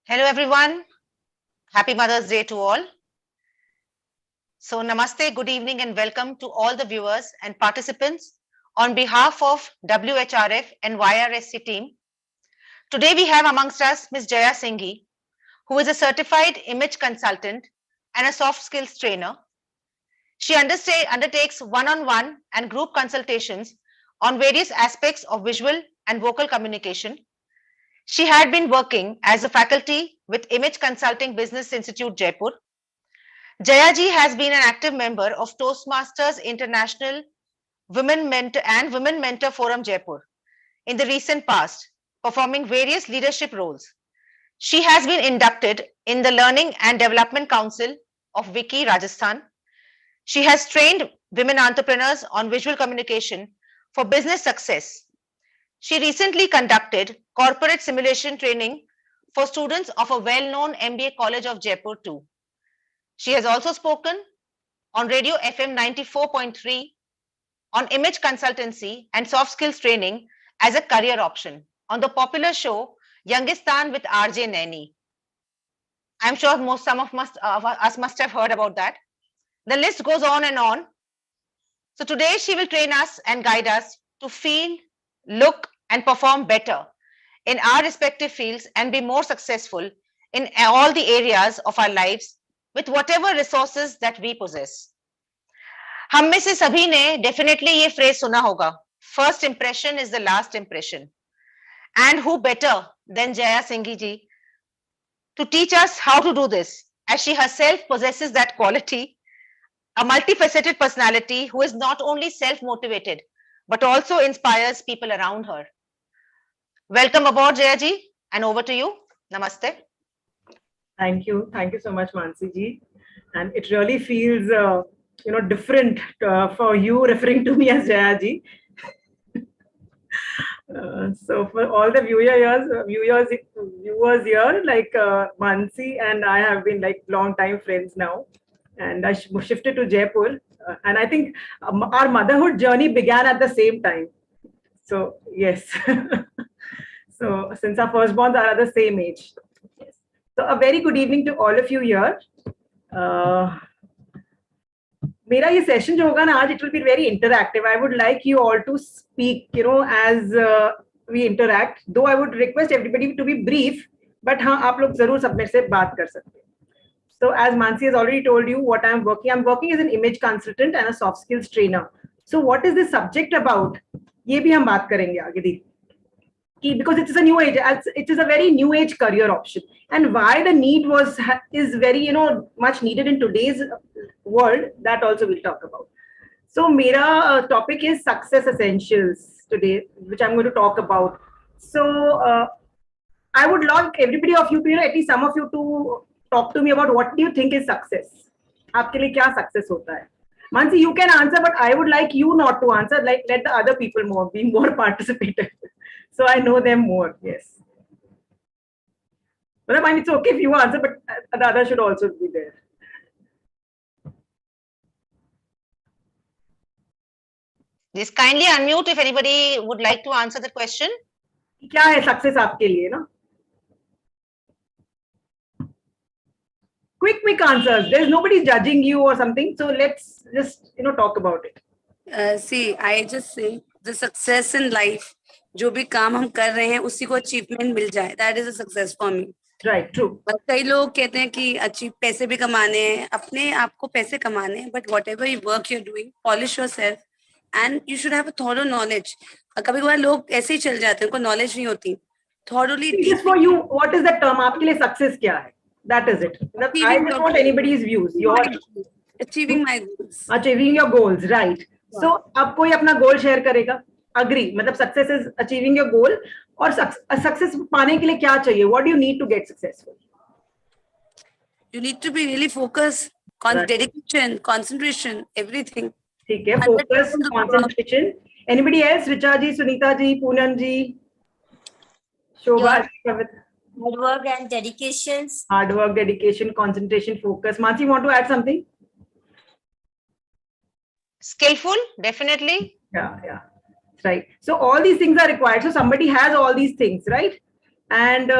Hello everyone. Happy Mother's Day to all. So namaste, good evening and welcome to all the viewers and participants on behalf of WHRF and YRSC team. Today we have amongst us Ms. Jaya Singhi, who is a certified image consultant and a soft skills trainer. She undertakes one-on-one and group consultations on various aspects of visual and vocal communication. She had been working as a faculty with Image Consulting Business Institute, Jaipur. Jayaji has been an active member of Toastmasters International Women Mentor Forum, Jaipur in the recent past, performing various leadership roles. She has been inducted in the Learning and Development Council of Wiki, Rajasthan. She has trained women entrepreneurs on visual communication for business success. She recently conducted corporate simulation training for students of a well-known MBA college of Jaipur too. She has also spoken on Radio FM 94.3 on image consultancy and soft skills training as a career option on the popular show Youngistan with RJ Naini. I'm sure some of us must have heard about that. The list goes on and on. So today she will train us and guide us to feel, look and perform better in our respective fields and be more successful in all the areas of our lives with whatever resources that we possess. हम में से सभी ने definitely ये phrase सुना होगा, first impression is the last impression. And who better than Jaya Singhi ji to teach us how to do this, as she herself possesses that quality, a multifaceted personality who is not only self-motivated but also inspires people around her. Welcome aboard, Jaya ji, and over to you. Namaste. Thank you so much, Mansi ji. And it really feels, different for you referring to me as Jaya ji. So for all the viewers here, like Mansi and I have been like long time friends now, and I shifted to Jaipur, and I think our motherhood journey began at the same time. So yes, so since our firstborns are at the same age. Yes. So a very good evening to all of you here. मेरा ये session जो होगा ना आज, it will be very interactive. I would like you all to speak, as we interact. Though I would request everybody to be brief, but हाँ आप लोग जरूर सब मेरे से बात कर सकते हैं. So as Mansi has already told you, what I'm working as an image consultant and a soft skills trainer. So what is this subject about? ये भी हम बात करेंगे आगे दी. Because it is a new age, it is a very new age career option, and why the need is very much needed in today's world, that also we'll talk about. So mera topic is success essentials today, which I'm going to talk about. So I would like everybody of you to, at least some of you, to talk to me about what do you think is success. आपके लिए क्या success होता है? Mansi, you can answer, but I would like you not to answer. Like, let the other people be more participative. So I know them more. Yes. But I mean, it's okay if you answer, but the other should also be there. Just kindly unmute if anybody would like to answer the question. क्या है success आपके लिए ना? Quick answers. There's nobody judging you or something. So let's just talk about it. See, I just say the success in life, जो भी काम हम कर रहे हैं उसी को अचीवमेंट मिल जाए, that is a success for me. Right, true. But कई लोग कहते हैं कि पैसे भी कमाने हैं, अपने आप को पैसे कमाने हैं, but whatever work you're doing, polish yourself and you should have a thorough knowledge. कभी कभार लोग ऐसे ही चल जाते हैं, उनको knowledge नहीं होती. Thoroughly. Just for you, what is the term? आपके लिए success क्या है? That is it. I don't want anybody's views. Achieving my goals. Achieving your goals, right? Wow. So अब कोई अपना goal share करेगा? Agree. मतलब success is achieving your goal. और success पाने के लिए क्या चाहिए? What do you need to get successful? You need to be really focused, dedication, concentration, everything. ठीक है, focus, concentration. Anybody else? Richa ji, Sunita ji, Poonam ji, Shobha. Hard work and dedication. Hard work, dedication, concentration, focus. Mansi, you want to add something? Skillful, definitely. Yeah. Right. So all these things are required. So somebody has all these things, right? And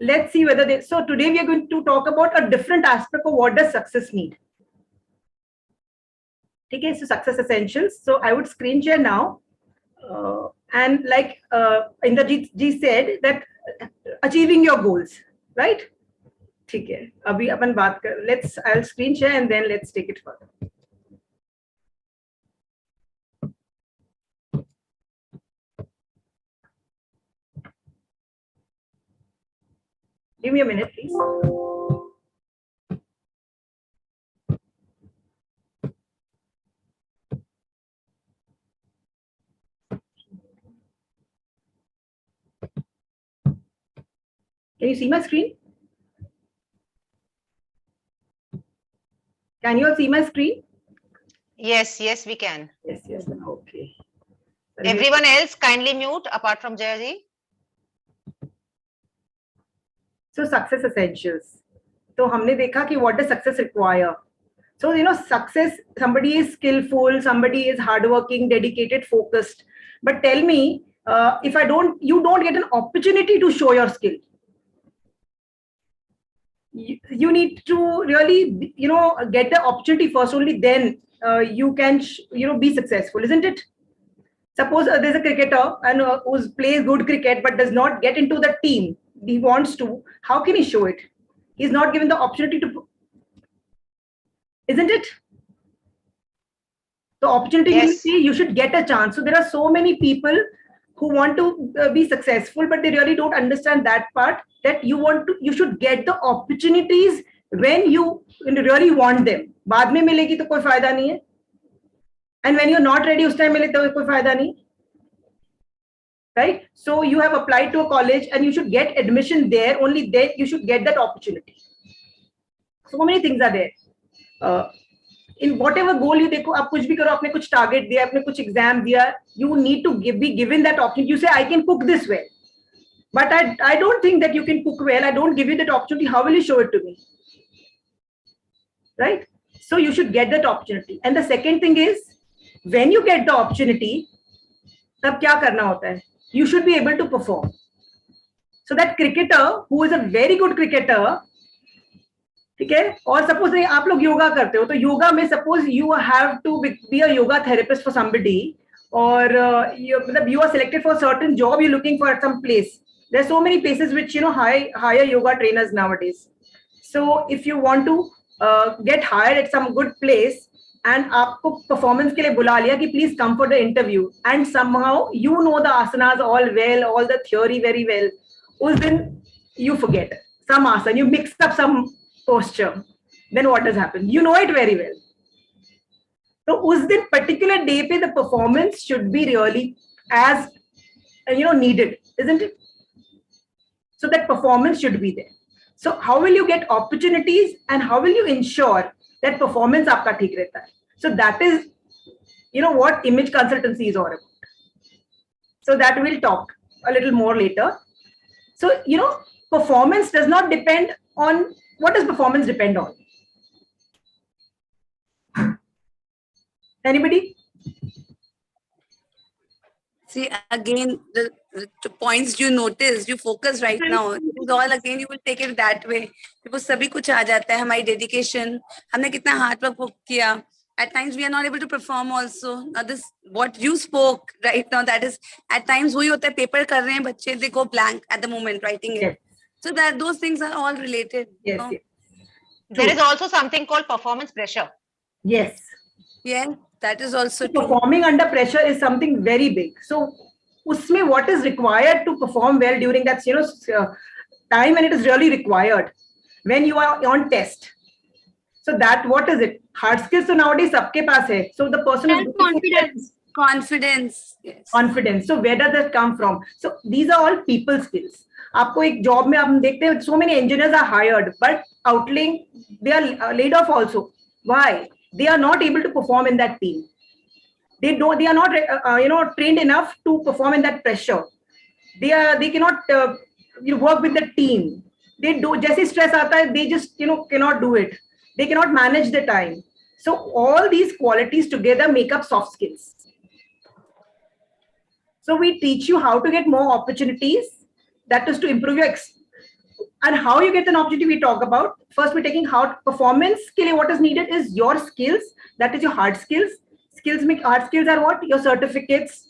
let's see whether they, so today we are going to talk about a different aspect of what does success need. Okay, so success essentials. So I would screen share now. And like Indrajit ji said, that achieving your goals, right? ठीक है, अभी अपन बात कर, let's, I'll screen share and then let's take it further. Give me a minute, please. Can you see my screen? Can you all see my screen? Yes, yes, we can. Yes, yes, okay. Everyone else kindly mute apart from Jayaji. So success essentials. So हमने देखा कि what does success require? So success, somebody is skillful, somebody is hardworking, dedicated, focused. But tell me, if you don't get an opportunity to show your skill. You need to really, get the opportunity first. Only then you can, be successful, isn't it? Suppose there's a cricketer and who plays good cricket but does not get into the team he wants to. How can he show it? He's not given the opportunity to, isn't it? The opportunity, Yes. you should get a chance. So there are so many people who want to be successful, but they really don't understand that part, that you should get the opportunities when you really want them. बाद में मिलेगी तो कोई फायदा नहीं है. And when you're not ready, उस time मिले तो कोई फायदा नहीं. Right? So you have applied to a college and you should get admission there. Only then you should get that opportunity. So many things are there. In whatever goal you देखो, आप कुछ भी करो, आपने कुछ target दिया, आपने कुछ exam दिया, you need to be given that opportunity. You say, I can cook this well, but I don't think that you can cook well. I don't give you that opportunity. How will you show it to me? Right? So you should get that opportunity. And the second thing is, when you get the opportunity, तब क्या करना होता है? You should be able to perform. So that cricketer who is a very good cricketer, ठीक है, और suppose आप लोग योगा करते हो, तो योगा में suppose you have to be a yoga therapist for somebody, or you are selected for a certain job, you're looking for at some place. There are so many places which hire yoga trainers nowadays. So if you want to get hired at some good place and आपको performance के लिए बुला लिया कि please come for the interview, and somehow you know the asanas all well, all the theory very well, उस दिन you forget some asana, you mix up some posture, then what has happened? You know it very well. So उस दिन particular day पे the performance should be really as needed, isn't it? So that performance should be there. So how will you get opportunities and how will you ensure that performance आपका ठीक रहता है? So that is what image consultancy is all about. So that we'll talk a little more later. So performance does not depend on, what does performance depend on? Anybody? See, again, the points you notice, you focus right now, it is all again, you will take it that way. Because सभी कुछ आ जाता है, हमारी dedication, हमने कितना hard work किया. At times we are not able to perform also. Now this, what you spoke right now, that is, at times वही होता है, paper कर रहे हैं बच्चे, they go blank at the moment writing it. Yes. So that those things are all related. Yes, yes. There is also something called performance pressure. Yes. Yeah, that is also true. Performing under pressure is something very big. So usme what is required to perform well during that time when it is really required, when you are on test. So that, what is it? Hard skills so nowadays sabke paas hai. So the person is Confidence. Yes. confidence. So where does that come from? So these are all people skills. आपको एक job में हम देखते हैं, so many engineers are hired, but outlying they are laid off also. Why? They are not able to perform in that team. They are not trained enough to perform in that pressure. They cannot work with the team. They do, जैसे stress आता है, they just cannot do it. They cannot manage the time. So all these qualities together make up soft skills. So we teach you how to get more opportunities. That is to improve your And how you get an opportunity we talk about. First, we're taking how performance के लिए what is needed is your skills. That is your hard skills. Hard skills are what? Your certificates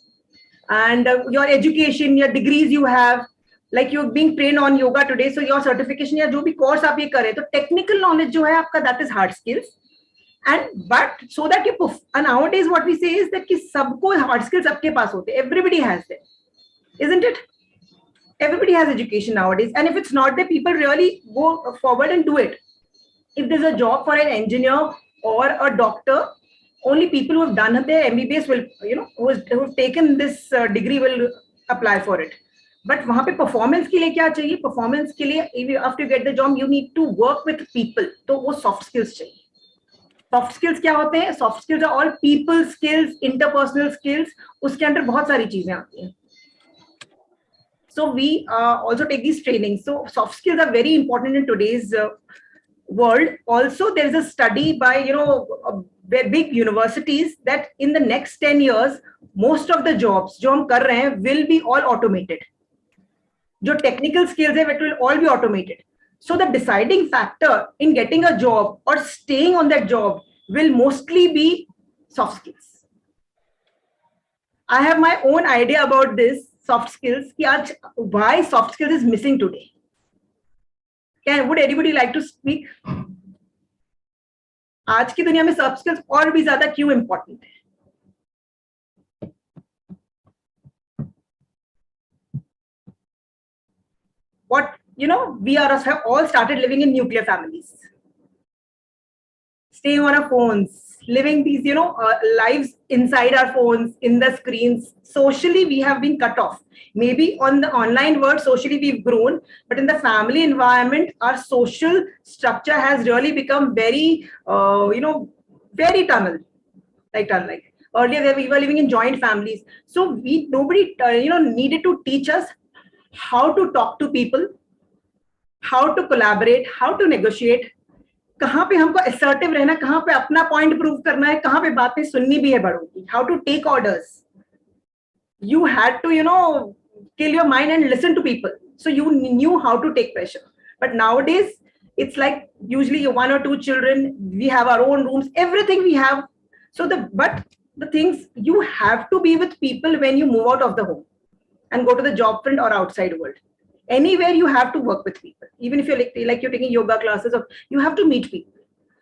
and your education, your degrees you have. Like you're being trained on yoga today, so your certification या जो भी course आप ये करें, तो technical knowledge जो है आपका, that is hard skills. And but so that you and nowadays what we say is that कि सबको hard skills सबके पास होते, everybody has them, isn't it? Everybody has education nowadays, and if it's not there, people really go forward and do it. If there's a job for an engineer or a doctor, only people who have done their MBBS will, who have taken this degree will apply for it. But वहाँ पे performance के लिए क्या चाहिए? Performance के लिए, after you get the job, you need to work with people. तो वो soft skills चाहिए. Soft skills क्या होते हैं? Soft skills are all people skills, interpersonal skills. उसके अंदर बहुत सारी चीजें आती हैं. So we also take these trainings. So soft skills are very important in today's world. Also, there is a study by big universities that in the next 10 years, most of the jobs जो हम कर रहे हैं will be all automated. जो technical skills है, it will all be automated. So the deciding factor in getting a job or staying on that job will mostly be soft skills. I have my own idea about this. Soft skills, why soft skills is missing today. Would anybody like to speak? आज की दुनिया में soft skills और भी ज़्यादा क्यों important है? What, we have all started living in nuclear families. Staying on our phones, living these, lives inside our phones, in the screens. Socially, we have been cut off. Maybe on the online world, socially we've grown, but in the family environment, our social structure has really become very, very tunnel. Like earlier, we were living in joint families. So nobody, needed to teach us how to talk to people, how to collaborate, how to negotiate. कहाँ पे हमको assertive रहना, कहाँ पे अपना point prove करना है, कहाँ पे बातें सुननी भी है बड़ों की, how to take orders. You had to, kill your mind and listen to people. So you knew how to take pressure. But nowadays, it's like usually 1 or 2 children, we have our own rooms, everything we have. So but the things, you have to be with people when you move out of the home and go to the job front or outside world. Anywhere you have to work with people, even if you're like you're taking yoga classes, or you have to meet people.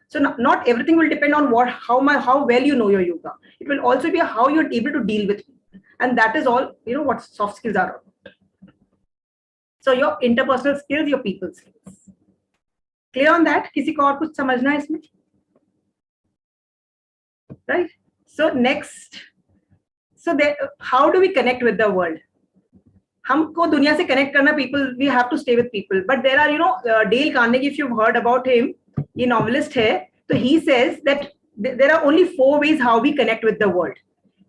So not everything will depend on how well you know your yoga. It will also be how you're able to deal with people, and that is all what soft skills are about. So your interpersonal skills, your people skills. Clear on that? किसी को और कुछ समझना है इसमें? Right. So next, how do we connect with the world? हमको दुनिया से connect करना, people, we have to stay with people. But there are, Dale Carnegie, if you've heard about him, ये novelist है, so he says that there are only 4 ways how we connect with the world.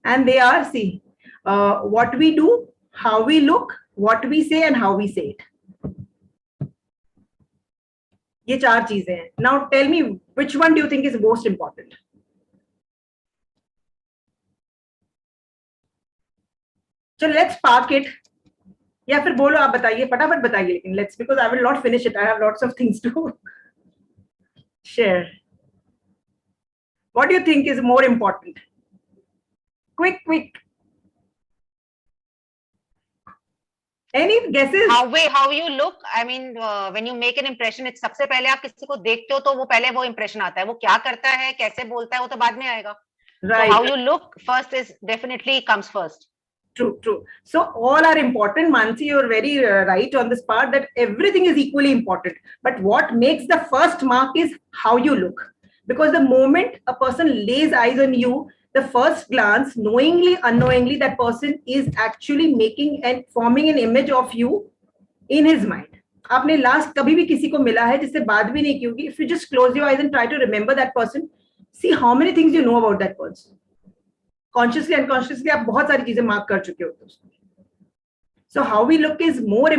And they are, what we do, how we look, what we say, and how we say it. ये 4 चीजें हैं. Now tell me, which one do you think is most important? So let's park it. या फिर बोलो, आप बताइए, फटाफट बताइए, लेकिन let's, because I will not finish it. I have lots of things to share. What do you think is more important? Quick. Any guesses? How you look? I mean, when you make an impression, it's सबसे पहले आप किसी को देखते हो तो वो पहले वो impression आता है. वो क्या करता है, कैसे बोलता है, वो तो बाद में आएगा. Right. So how you look first is definitely comes first. True. So all are important. Mansi, you're very right on this part that everything is equally important. But what makes the first mark is how you look. Because the moment a person lays eyes on you, the first glance, knowingly, unknowingly, that person is actually making and forming an image of you in his mind. आपने last कभी भी किसी को मिला है जिससे बात भी नहीं की होगी? If you just close your eyes and try to remember that person, see how many things you know about that person. Consciously and unconsciously आप बहुत सारी चीजें मार्क कर चुके होते हो. So how we look is more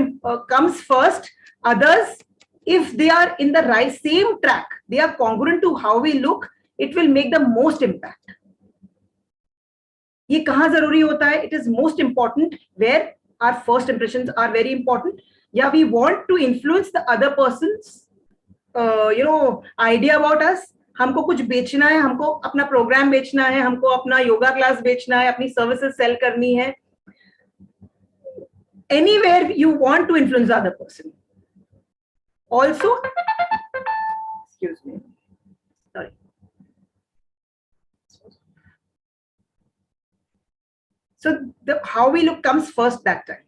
comes first. Others, if they are in the right same track, they are congruent to how we look, it will make the most impact. ये कहाँ जरूरी होता है? It is most important where our first impressions are very important. Yeah, we want to influence the other person's idea about us. हमको कुछ बेचना है, हमको अपना प्रोग्राम बेचना है, हमको अपना योगा क्लास बेचना है, अपनी सर्विसेज सेल करनी है. Anywhere you want to influence the other person. Also, excuse me, sorry. So how we look comes first that time.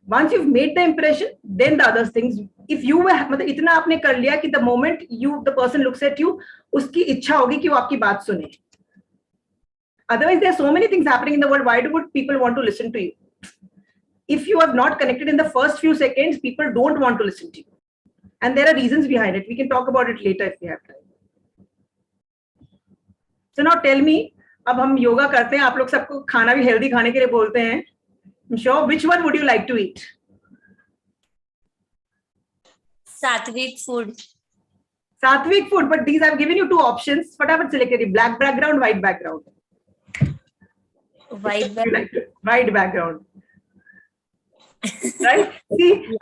Once you've made the impression, then the other things. If you were, मतलब इतना आपने कर लिया कि the moment the person looks at you, उसकी इच्छा होगी कि वो आपकी बात सुने. Otherwise, there are so many things happening in the world. Why would people want to listen to you? If you are not connected in the first few seconds, people don't want to listen to you. And there are reasons behind it. We can talk about it later if we have time. So now tell me, अब हम योगा करते हैं, आप लोग सबको खाना भी healthy खाने के लिए बोलते हैं. I'm sure. Which one would you like to eat? Sattvic food. Sattvic food, but these I've given you two options. Fatapat select kariye. Black background, white background. White background. White background. Right? See,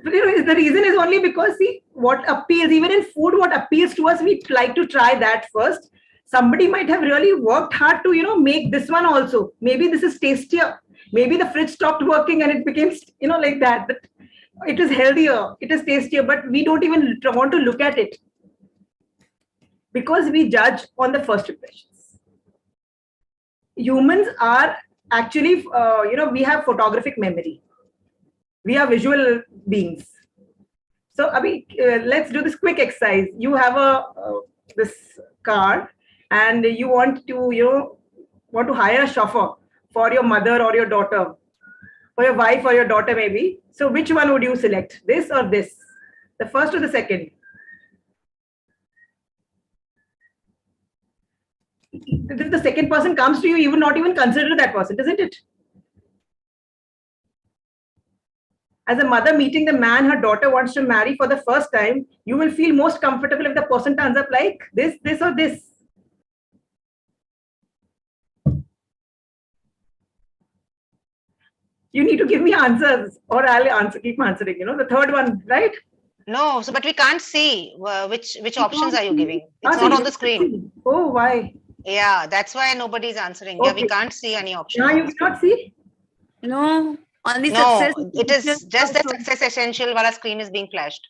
the reason is only because, see, what appeals, even in food, what appeals to us, we like to try that first. Somebody might have really worked hard to, make this one also. Maybe this is tastier. Maybe the fridge stopped working and it became, like that. But it is healthier, it is tastier, but we don't even want to look at it because we judge on the first impressions. Humans are actually, we have photographic memory. We are visual beings. So, Abhi, let's do this quick exercise. You have this card and you want to hire a chauffeur for your mother or your daughter, for your wife or your daughter maybe. So which one would you select? This or this? The first or the second? If the second person comes to you, you will not even consider that person, isn't it? As a mother meeting the man her daughter wants to marry for the first time, you will feel most comfortable if the person turns up like this, this or this. You need to give me answers or I'll keep answering, the third one, right? No, so but we can't see which options are you giving. It's not on the screen. Oh, why? Yeah, that's why nobody's answering. Okay. Yeah, we can't see any options. Now you cannot see? No, only No, success. it is just the success essential wala screen is being flashed.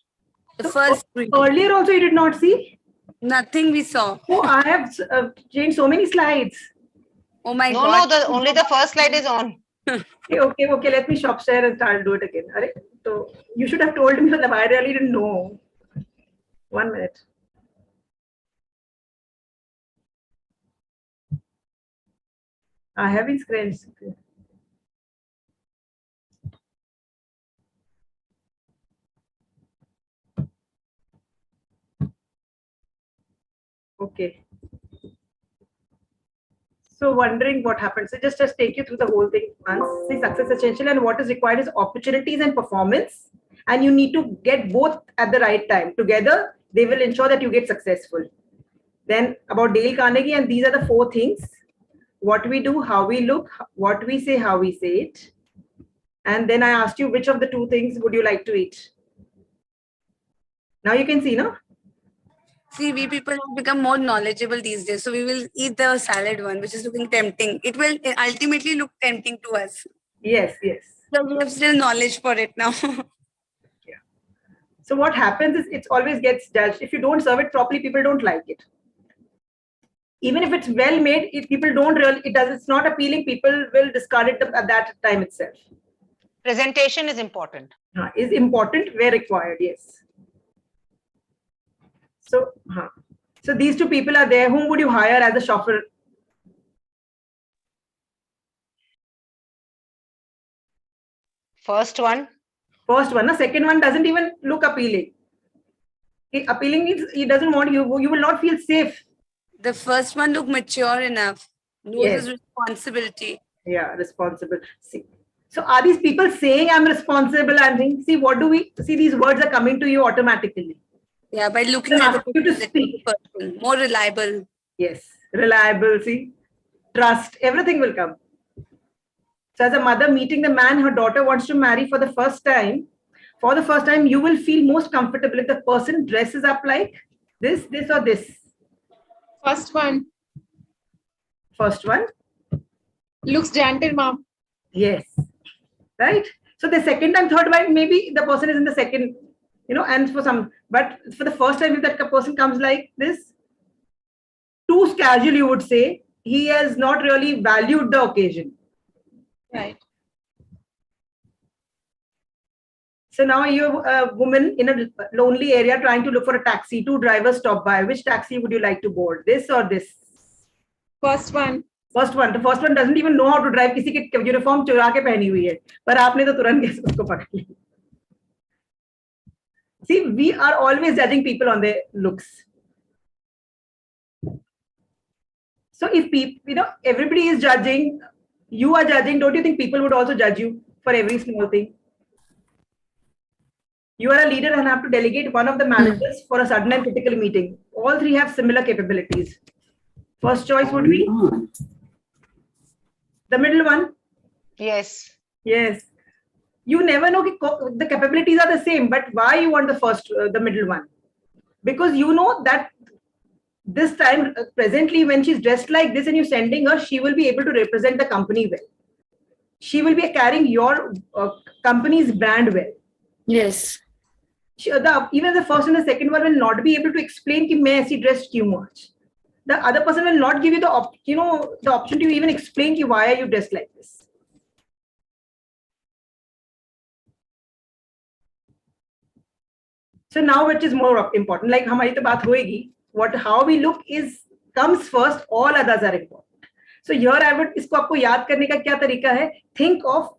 The first screen. Earlier also you did not see? Nothing we saw. Oh, I have changed so many slides. Oh my No, God. no, only the first slide is on. Okay. Let me stop share and start do it again. So you should have told me that I really didn't know. 1 minute. I haven't screened. Okay. So wondering what happens. So just take you through the whole thing once. See, success essential and what is required is opportunities and performance. And you need to get both at the right time. Together, they will ensure that you get successful. Then about Dale Carnegie, and these are the 4 things. What we do, how we look, what we say, how we say it. And then I asked you, which of the 2 things would you like to eat? Now you can see, no? See, we people have become more knowledgeable these days. So we will eat the salad one, which is looking tempting. It will ultimately look tempting to us. Yes. So we have still knowledge for it now. Yeah. So what happens is it always gets judged. If you don't serve it properly, people don't like it. Even if it's well made, if people don't really, it's not appealing, people will discard it at that time itself. Presentation is important. Is important where required, yes. So these 2 people are there. Whom would you hire as a chauffeur? First one. The second one doesn't even look appealing. Appealing means he doesn't want you. You will not feel safe. The first one looked mature enough. Knows his responsibility. Yeah, responsible. See. So are these people saying I'm responsible and things? See, what do we see? These words are coming to you automatically. Yeah, by looking at the person, more reliable. Yes, reliable, see, trust, everything will come. So as a mother meeting the man her daughter wants to marry for the first time, For the first time, you will feel most comfortable if the person dresses up like this, this, or this. First one. First one. Looks gentle, mom. Yes. Right? So the second time, third time, maybe the person is in the second, and for some, but for the first time, if that person comes like this, too casual, you would say, he has not really valued the occasion. Right. So now you're a woman in a lonely area trying to look for a taxi. Two drivers stop by. Which taxi would you like to board? This or this? First one. First one. The first one doesn't even know how to drive. किसी के uniform चुरा के पहनी हुई है. पर आपने तो तुरंत कैसे उसको पकड़ लिया? See, we are always judging people on their looks. So if people, everybody is judging, you are judging, don't you think people would also judge you for every small thing? You are a leader and have to delegate one of the managers for a sudden and critical meeting. All three have similar capabilities. First choice would be the middle one. Yes. Yes. You never know the capabilities are the same, but why you want the middle one? Because you know that this time, presently, when she's dressed like this and you're sending her, she will be able to represent the company well. She will be carrying your company's brand well. Yes. Even the first and the second one will not be able to explain कि मैं ऐसी dressed क्यों much. The other person will not give you the opportunity to even explain कि why are you dressed like this. So now, which is more important? Like हमारी तो बात होएगी. How we look comes first. All others are important. So here I would इसको आपको याद करने का क्या तरीका है? Think of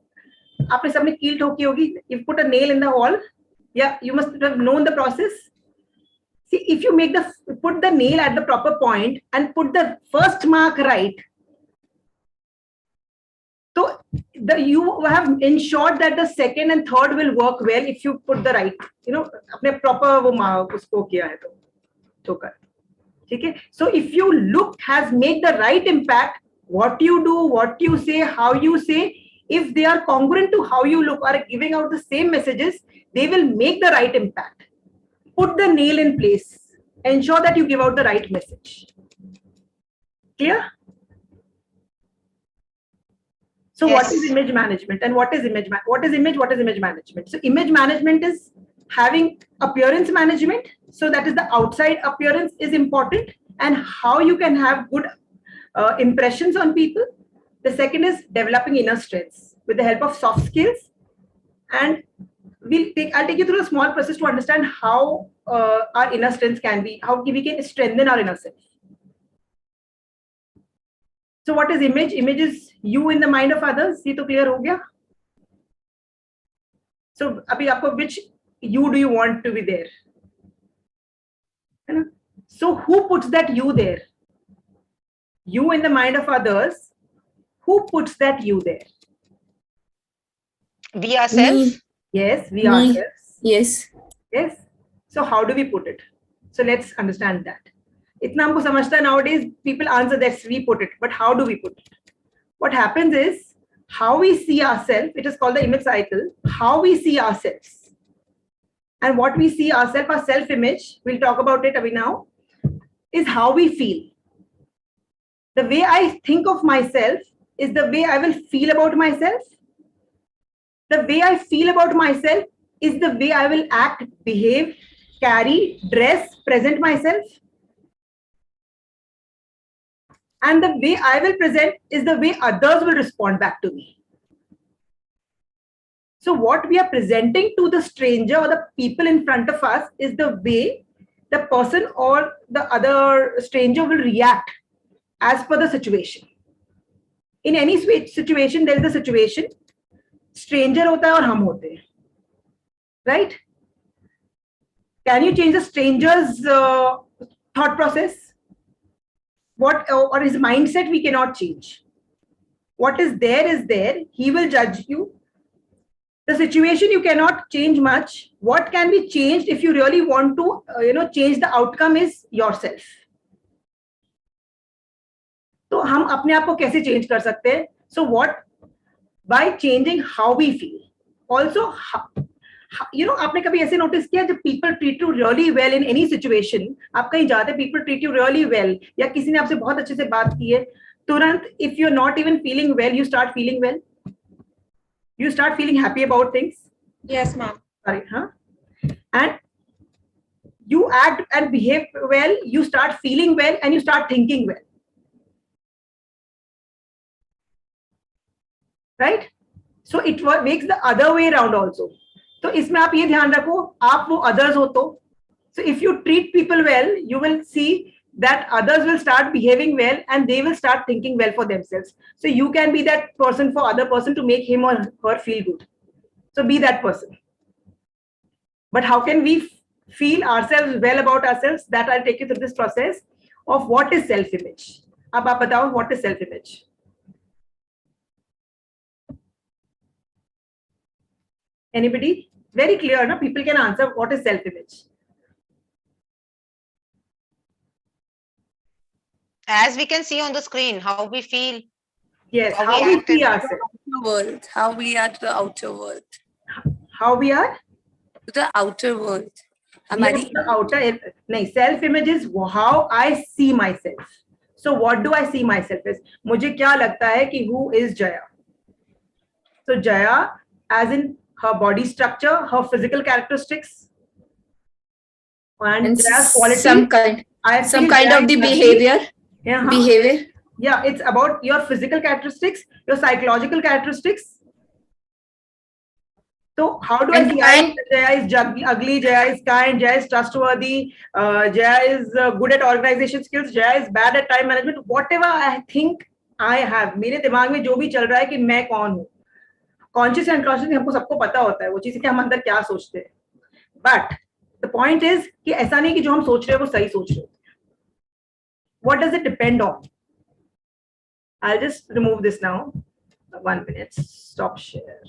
आपने सबने कील ठोकी होगी. You put a nail in the wall. Yeah, you must have known the process. See, if you put the nail at the proper point and put the first mark right, so you have ensured that the second and third will work well if you put the right, अपने proper वो mark उसको किया है तो ठोकर. ठीक है? So if your look has made the right impact, what you do, what you say, how you say, if they are congruent to how you look or giving out the same messages, they will make the right impact. Put the nail in place. Ensure that you give out the right message. Clear? So Yes. What is image management and what is image management? So image management is having appearance management. So that is the outside appearance is important and how you can have good impressions on people. The second is developing inner strengths with the help of soft skills. And I'll take you through a small process to understand how our inner strengths can be, how we can strengthen our inner self. So what is image? Image is you in the mind of others. ये तो clear हो गया? So अभी आपको which you do you want to be there? है ना? So who puts that you there? You in the mind of others. Who puts that you there? We ourselves. Yes, we Me. ourselves. Yes. Yes. So how do we put it? So let's understand that. इतना हमको समझता है nowadays people answer that we put it, but how do we put it? What happens is how we see ourselves. It is called the image cycle. How we see ourselves, and what we see ourselves, our self-image. We'll talk about it now. Is how we feel. The way I think of myself is the way I will feel about myself. The way I feel about myself is the way I will act, behave, carry, dress, present myself. And the way I will present is the way others will respond back to me. So what we are presenting to the stranger or the people in front of us is the way the person or the other stranger will react as per the situation. In any situation, there is a situation. Stranger hota hai aur hum hote hain. Right? Can you change the stranger's thought process? What or his mindset we cannot change. What is there is there. He will judge you. The situation you cannot change much. What can be changed if you really want to change the outcome is yourself. तो हम अपने आप को कैसे change कर सकते हैं? So what? By changing how we feel. Also, आपने कभी ऐसे नोटिस किया जब people treat you really well in any situation, आप कहीं जाते people treat you really well, या किसी ने आपसे बहुत अच्छे से बात की है, तुरंत if you're not even feeling well, you start feeling well, you start feeling happy about things. Yes, ma'am. Sorry, huh? And you act and behave well, you start feeling well, and you start thinking well. Right? So it makes the other way around also. तो इसमें आप ये ध्यान रखो, आप वो others हो तो. So if you treat people well, you will see that others will start behaving well and they will start thinking well for themselves. So you can be that person for other person to make him or her feel good. So be that person. But how can we feel ourselves well about ourselves? That I'll take you through this process of what is self-image. अब आप बताओ, what is self-image? Anybody? Very clear, no? People can answer what is self-image. As we can see on the screen, how we feel. Yes, How how we we act in see the ourselves. World, how we are to the outer world. How we are? To the outer world. We are हमारी the outer. No, self-image is how I see myself. So what do I see myself as? मुझे क्या लगता है कि who is Jaya? So Jaya, as in her body structure, her physical characteristics, and Jaya's quality. some kind Jaya of the is behavior. Yeah, Behavior. yeah, it's about your physical characteristics, your psychological characteristics. So how do I see Jaya is ugly, Jaya is kind, Jaya is trustworthy, Jaya is good at organization skills, Jaya is bad at time management. Whatever I think I have, मेरे दिमाग में जो भी चल रहा है कि मैं कौन हूँ, conscious and unconscious हमको सबको पता होता है वो चीज़ कि हम अंदर क्या सोचते हैं. But the point is कि ऐसा नहीं कि जो हम सोच रहे हैं वो सही सोच रहे हैं. What does it depend on? I'll just remove this now. 1 minute. Stop share.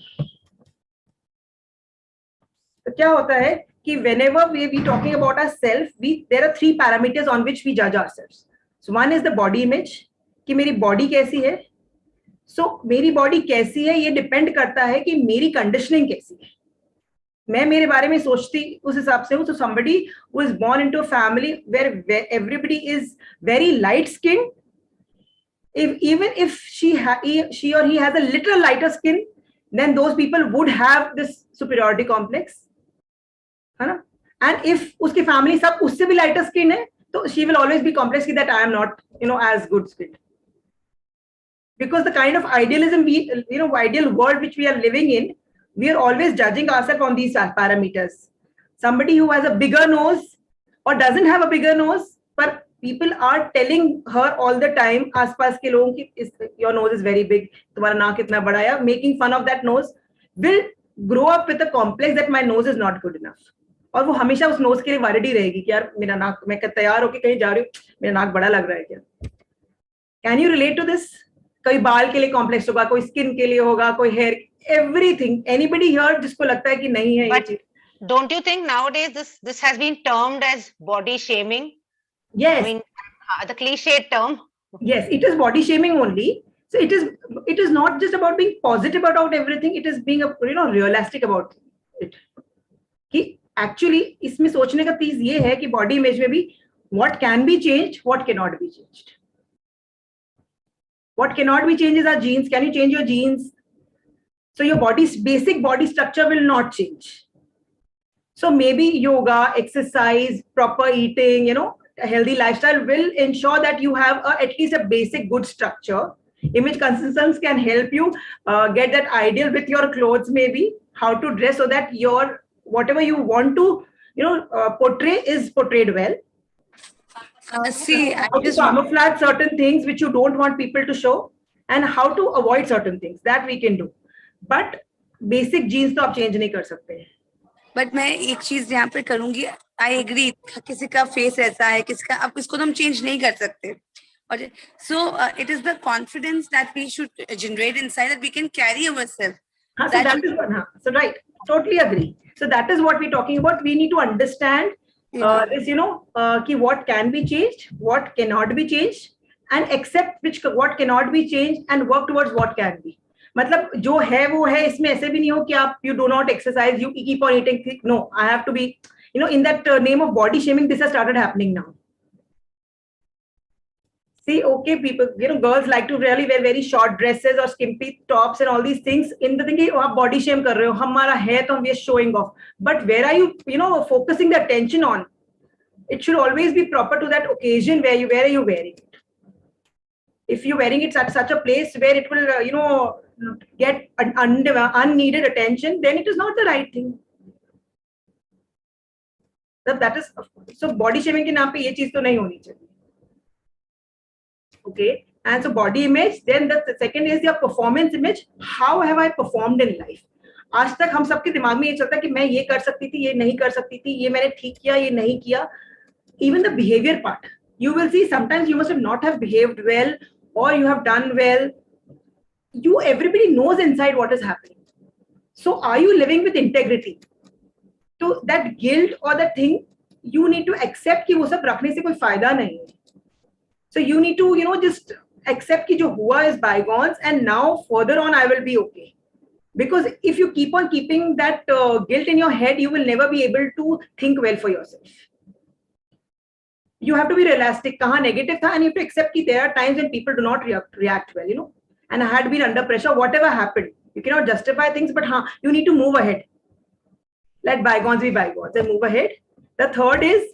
तो क्या होता है कि whenever we talking about ourselves, there are 3 parameters on which we judge ourselves. So one is the body image, कि मेरी body कैसी है. So मेरी body कैसी है ये depend करता है कि मेरी conditioning कैसी है. मैं मेरे बारे में सोचती उस हिसाब से हूँ. So somebody who is born into a family where everybody is very light skinned, even if she or he has a little lighter skin, then those people would have this superiority complex. है ना? And if उसकी family सब उससे भी lighter skin है, तो she will always be complex that I am not, as good skinned. Because the kind of idealism ideal world which we are living in, we are always judging ourselves on these parameters. Somebody who has a bigger nose or doesn't have a bigger nose, but people are telling her all the time, आसपास के लोगों की, your nose is very big, तुम्हारा नाक इतना बड़ा है, making fun of that nose, will grow up with a complex that my nose is not good enough. और वो हमेशा उस नोज के लिए वर्ried ही रहेगी कि यार मेरा नाक, मैं तैयार होके कहीं जा रही हूँ, मेरा नाक बड़ा लग रहा है क्या? Can you relate to this? कोई बाल के लिए कॉम्प्लेक्स होगा, कोई स्किन के लिए होगा, कोई हेयर, everything. Anybody here जिसको लगता है कि नहीं है ये चीज? Don't you think nowadays this has been termed as body shaming? Yes. I mean, the cliched term. Yes, it is body shaming only. So it is not just about being positive about everything. It is being realistic about it. कि actually इसमें सोचने का चीज ये है कि body image में भी what can be changed, what cannot be changed. What cannot be changed is our genes. Can you change your genes? So your body's basic body structure will not change. So maybe yoga, exercise, proper eating, a healthy lifestyle will ensure that you have at least a basic good structure. Image consistency can help you get that ideal with your clothes, maybe how to dress so that your whatever you want to portray is portrayed well. See, I how to just camouflage certain things which you don't want people to show, and how to avoid certain things that we can do. But basic genes तो आप change नहीं कर सकते. But मैं एक चीज यहाँ पे करूंगी, आई एग्री, किसी का फेस ऐसा है, किसी का, अब इसको तो हम चेंज नहीं कर सकते. और so it is the confidence that we should generate inside that we can carry ourselves. So that is one. So right, totally agree. So that is what we're talking about. We need to understand this, ki what can be changed, what cannot be changed, and accept what cannot be changed and work towards what can be. मतलब जो है वो है, इसमें ऐसे भी नहीं हो कि आप you do not exercise, you keep on eating. No, I have to be, in that name of body shaming, this has started happening now. See, okay, people, girls like to really wear very short dresses or skimpy tops and all these things. In the thing, आप body shame कर रहे हो, हमारा है तो we are showing off. But where are you, focusing the attention on? It should always be proper to that occasion where are you wearing it. If you're wearing it at such a place where it will, get unneeded attention, then it is not the right thing. That is, so body shaming के नाम पे ये चीज तो नहीं होनी चाहिए. Okay, and so body image. Then the second is your performance image. How have I performed in life? आज तक हम सबके दिमाग में ये चलता है कि मैं ये कर सकती थी, ये नहीं कर सकती थी, ये मैंने ठीक किया, ये नहीं किया. Even the behavior part, you will see sometimes you must have not have behaved well, or you have done well. Everybody knows inside what is happening. So are you living with integrity? So that guilt or that thing, you need to accept कि वो सब रखने से कोई फायदा नहीं है. So you need to, just accept कि जो हुआ is bygones, and now further on I will be okay. Because if you keep on keeping that guilt in your head, you will never be able to think well for yourself. You have to be realistic. कहाँ negative था, and you have to accept कि there are times when people do not react well, And I had been under pressure, whatever happened. You cannot justify things, but you need to move ahead. Let bygones be bygones and move ahead. The third is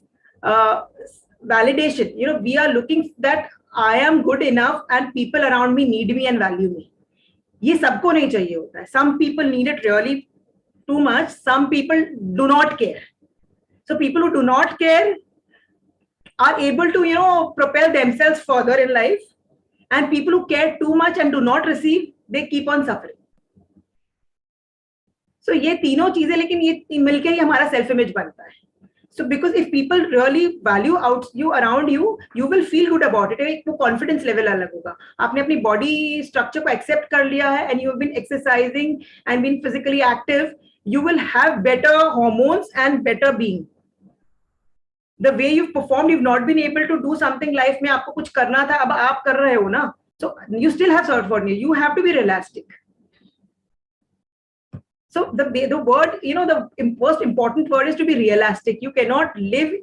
validation. We are looking that I am good enough and people around me need me and value me. ये सबको नहीं चाहिए होता है. Some people need it really too much. Some people do not care. So people who do not care are able to, propel themselves further in life. And people who care too much and do not receive, they keep on suffering. So ये तीनों चीजें, लेकिन ये मिलके ही हमारा self image बनता है. So because if people really value you around you, you will feel good about it. एक वो confidence level अलग होगा. आपने अपनी body structure को accept कर लिया है, and you have been exercising and been physically active, you will have better hormones and better being. The way you've performed, you've not been able to do something life में आपको कुछ करना था, अब आप कर रहे हो ना. So you still have self-worth. You have to be realistic. So the word, the most important word is to be realistic. You cannot live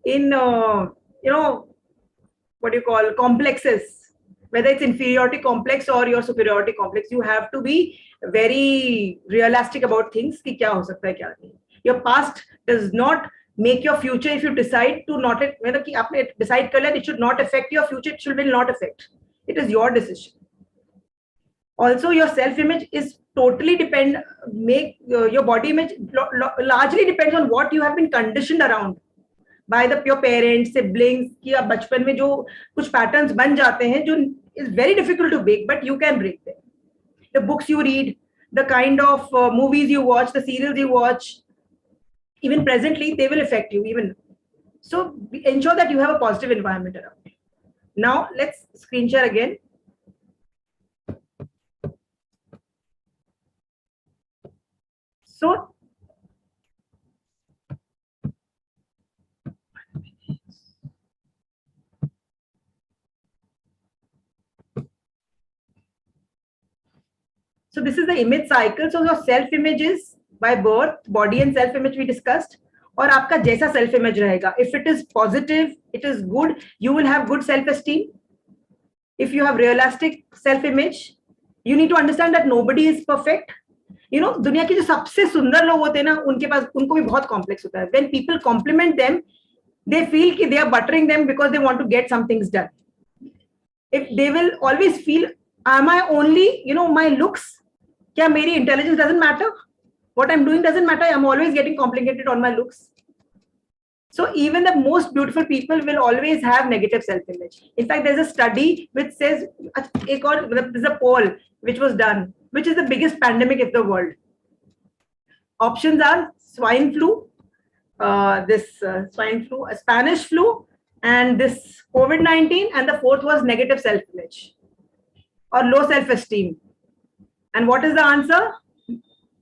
in, what do you call, complexes, whether it's inferiority complex or your superiority complex. You have to be very realistic about things. कि क्या हो सकता है, क्या नहीं. Your past does not make your future. If you decide to not, मतलब कि आपने decide कर लिया, it should not affect your future. It will not affect. It is your decision. Also, your self-image is totally your body image largely depends on what you have been conditioned around by your parents, siblings. कि आप बचपन में जो कुछ patterns बन जाते हैं, जो is very difficult to break, but you can break them. The books you read, the kind of movies you watch, the serials you watch, even presently, they will affect you. Even so, ensure that you have a positive environment around you. Now, let's screen share again. So, this is the image cycle. So your self-image is by birth, body and self-image we discussed. और आपका जैसा self-image रहेगा. If it is positive, it is good, you will have good self-esteem. If you have realistic self-image, you need to understand that nobody is perfect. दुनिया के जो सबसे सुंदर लोग होते हैं ना, उनको भी बहुत complex होता है. When people compliment them, they feel कि they are buttering them because they want to get some things done. If they will always feel, am I only, my looks? क्या मेरी intelligence doesn't matter? What I'm doing doesn't matter. I'm always getting complimented on my looks. So even the most beautiful people will always have negative self-image. In fact, there's a study which says, there's a poll which was done, which is the biggest pandemic of the world. Options are swine flu, Spanish flu, and this COVID-19, and the fourth was negative self-image or low self-esteem. And what is the answer?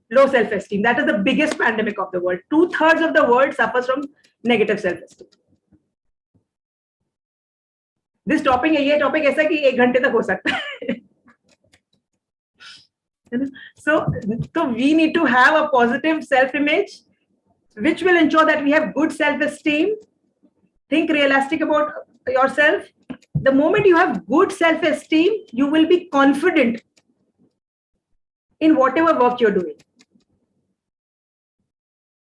Low self-esteem. That is the biggest pandemic of the world. 2/3 of the world suffers from negative self-esteem. This topic, ये topic ऐसा कि 1 घंटे तक हो सकता है. So we need to have a positive self-image, which will ensure that we have good self-esteem. Think realistic about yourself. The moment you have good self-esteem, you will be confident in whatever work you're doing.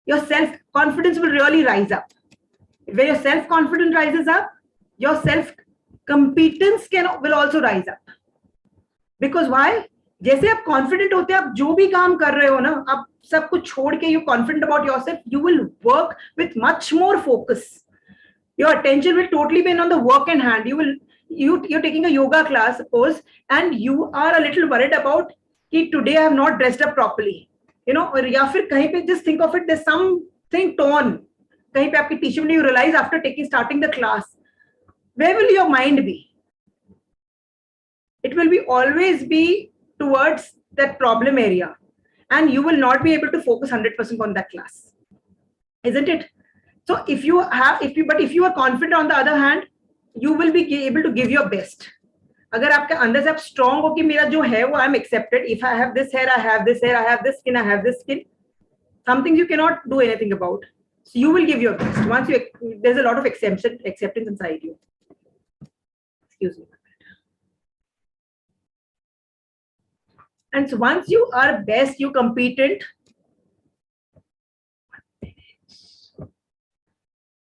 Your self-confidence will really rise up. When your self-confidence rises up, your self-competence will also rise up. Because why? जैसे आप confident होते हैं, आप जो भी काम कर रहे हो ना, आप सब कुछ छोड़ के you confident about yourself, you will work with much more focus. Your attention will totally be on the work in hand. You're taking a yoga class, suppose, and you are a little worried about कि today I have not dressed up properly. और या फिर कहीं पे just think of it, there's something torn. कहीं पे आपकी T-shirt में you realize after starting the class. Where will your mind be? It will be always be towards that problem area, and you will not be able to focus 100% on that class, isn't it? So if you are confident on the other hand, you will be able to give your best. अगर आपके अंदर से आप strong हो कि मेरा जो है वो I'm accepted. If I have this hair, I have this hair. I have this skin, I have this skin. Some things you cannot do anything about. So you will give your best. There's a lot of acceptance inside you. Excuse me. And so once you are best, you competent.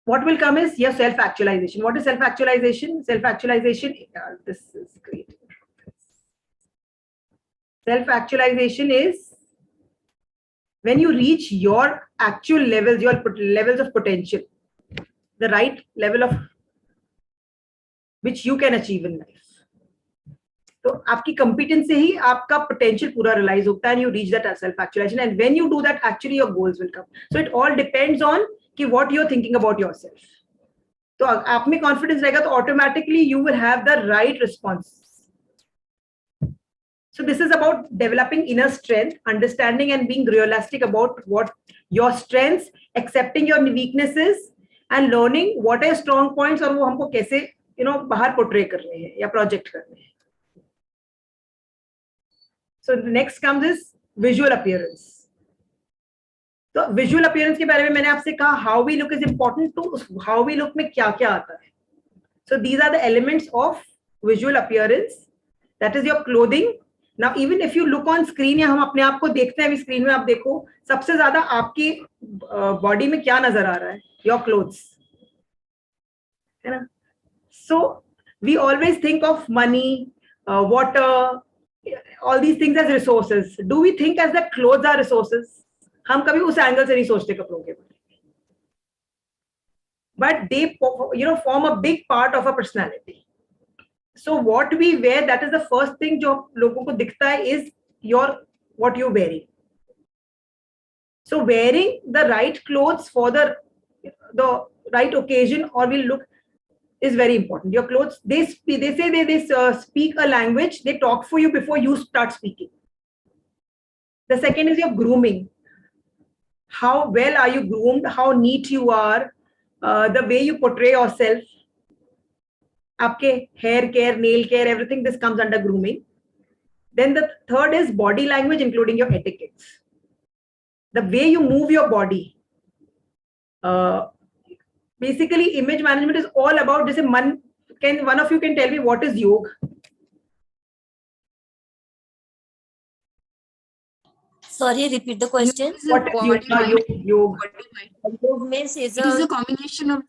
What will come is your self-actualization. What is self-actualization? Self-actualization, this is great. Self-actualization is when you reach your actual levels, your levels of potential, the right level of which you can achieve in life. तो आपकी competence से ही आपका potential पूरा realize होता है, and you reach that self-actualization. And when you do that, actually your goals will come. So it all depends on कि what you're thinking about yourself. तो आप में confidence रहेगा तो automatically you will have the right response. So this is about developing inner strength, understanding and being realistic about what your strengths, accepting your weaknesses, and learning what are strong points और वो हमको कैसे बाहर portray करने हैं या project करने हैं. So the next comes is visual appearance. तो visual appearance के बारे में मैंने आपसे कहा how we look is important to how we look में क्या क्या आता है. So these are the elements of visual appearance. That is your clothing. Now even if you look on screen या हम अपने आप को देखते हैं अभी screen में आप देखो सबसे ज्यादा आपकी body में क्या नजर आ रहा है? Your clothes. है ना? So we always think of money, water, all these things as resources. Do we think as that clothes are resources? हम कभी उस एंगल से नहीं सोचते कपड़ों के बारे में. But they form a big part of our personality. So what we wear, that is the first thing जो लोगों को दिखता है is what you're wearing. So wearing the right clothes for the right occasion or will look is very important. Your clothes, they say they speak a language, they talk for you before you start speaking. The second is your grooming. How well are you groomed? How neat you are? The way you portray yourself. Aapke hair care, nail care, everything this comes under grooming. Then the third is body language, including your etiquettes. The way you move your body. Basically, image management is all about this. One of you can tell me what is yoga? Sorry, repeat the question. What is yoga? Yoga means It is a combination of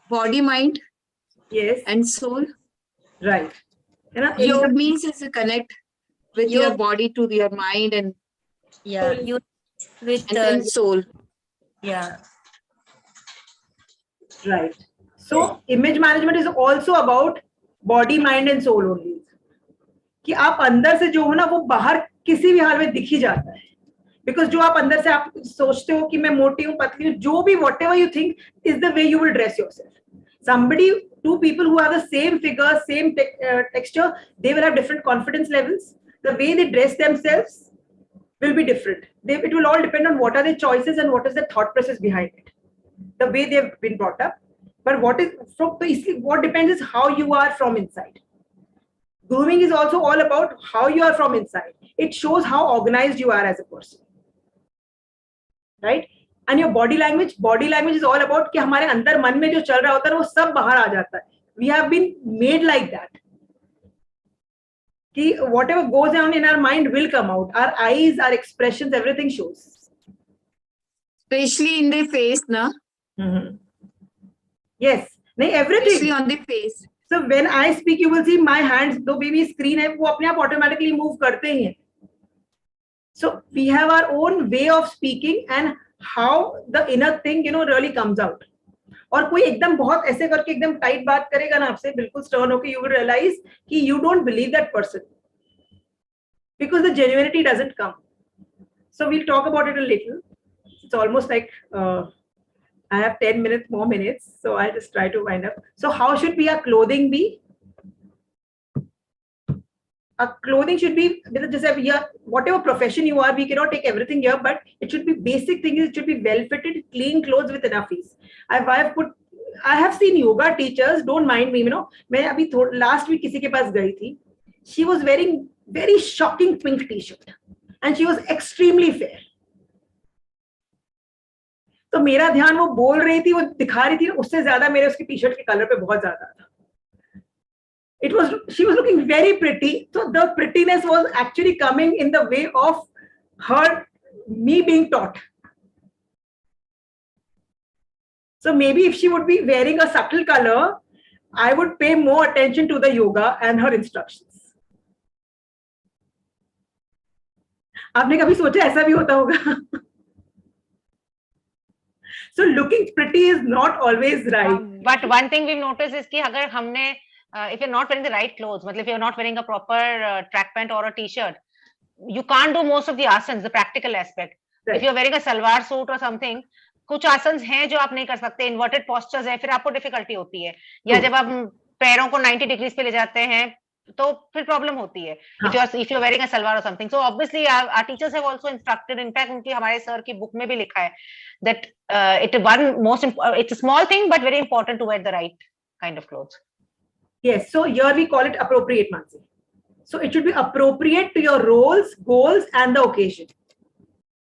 body, mind, yes, and soul. Right. Yoga means it's a connect with your body to your mind and you with then soul. Yeah. Right. So image management is also about body, mind and soul only. कि आप अंदर से जो हो ना वो बाहर किसी भी हाल में दिख ही जाता है. Because जो आप अंदर से आप सोचते हो कि मैं मोटी हूँ पतली हूँ जो भी whatever you think is the way you will dress yourself. Two people who have the same figure, same texture, they will have different confidence levels. The way they dress themselves will be different. It will all depend on what are their choices and what is the thought process behind it. The way they've been brought up. But what depends is how you are from inside. Grooming is also all about how you are from inside. it shows how organized you are as a person, right? And your body language is all about कि हमारे अंदर मन में जो चल रहा होता है वो सब बाहर आ जाता है. We have been made like that. कि whatever goes on in our mind will come out. Our eyes, our expressions, everything shows. Especially in the face, na? Mm-hmm. Yes, नहीं everything. Especially on the face. So when I speak, you will see my hands. दो baby screen है, वो अपने आप automatically move करते ही हैं. So we have our own way of speaking and how the inner thing, really comes out. और कोई एकदम बहुत ऐसे करके एकदम टाइट बात करेगा ना आपसे बिल्कुल stern होके, you will realize कि you don't believe that person because the genuinity doesn't come. So we'll talk about it a little. It's almost like I have 10 more minutes, so I'll just try to wind up. So how should our clothing be? Our clothing should be, whatever profession you are, we cannot take everything here, but it should be basic things. It should be well-fitted, clean clothes with enough ease. I have seen yoga teachers, don't mind me, मैं अभी last week किसी के पास गई थी. She was wearing very shocking pink t-shirt and she was extremely fair. तो मेरा ध्यान वो बोल रही थी, वो दिखा रही थी, उससे ज्यादा मेरे उसकी टी शर्ट के कलर पे बहुत ज्यादा था. She was looking very pretty. So the prettiness was actually coming in the way of me being taught. So maybe if she would be wearing a subtle color, I would pay more attention to the yoga and her instructions. आपने कभी सोचा ऐसा भी होता होगा? So looking pretty is not always right. But one thing we've noticed is कि अगर हमने if you're not wearing the right clothes, if you're not wearing a proper track pant or a t-shirt, you can't do most of the asanas, the practical aspect. Right. If you're wearing a salwar suit or something, कुछ आसन्स हैं जो आप नहीं कर सकते, inverted postures है, फिर आपको difficulty होती है. या जब आप पैरों को 90 degrees पे ले जाते हैं, तो फिर problem होती है. If you're wearing a salwar or something. So obviously our teachers have also instructed. In fact, उनकी हमारे sir की book में भी लिखा है that it's a small thing but very important to wear the right kind of clothes. Yes, so here we call it appropriate, Mansi. So it should be appropriate to your roles, goals and the occasion.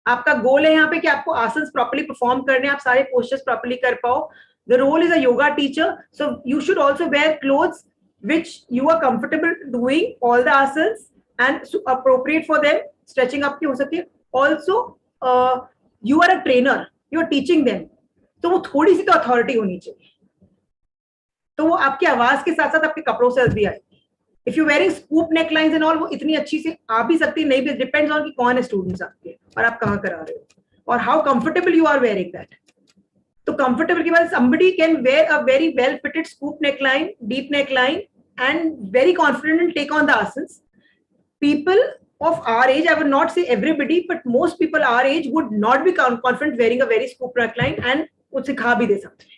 आपका goal है यहाँ पे कि आपको asanas properly perform करने, आप सारे postures properly कर पाओ. The role is a yoga teacher, so you should also wear clothes which you are comfortable doing all the asanas and appropriate for them. Stretching up की हो सकती है. Also, you are a trainer. You are teaching them. तो वो थोड़ी सी तो authority होनी चाहिए. तो वो आपकी आवाज के साथ साथ आपके कपड़ों से भी आएगी. If you're wearing scoop necklines and all, वो इतनी अच्छी से आ भी सकती नहीं भी, depends on कि कौन है students आपके और आप कहाँ करा रहे हो और how comfortable you are wearing that. तो comfortable के बाद somebody can wear a very well fitted scoop neckline, deep neckline and very confident and take on the asanas. People of our age, I would not say everybody, but most people our age would not be confident wearing a very scoop neckline and वो सिखा भी दे सकते हैं.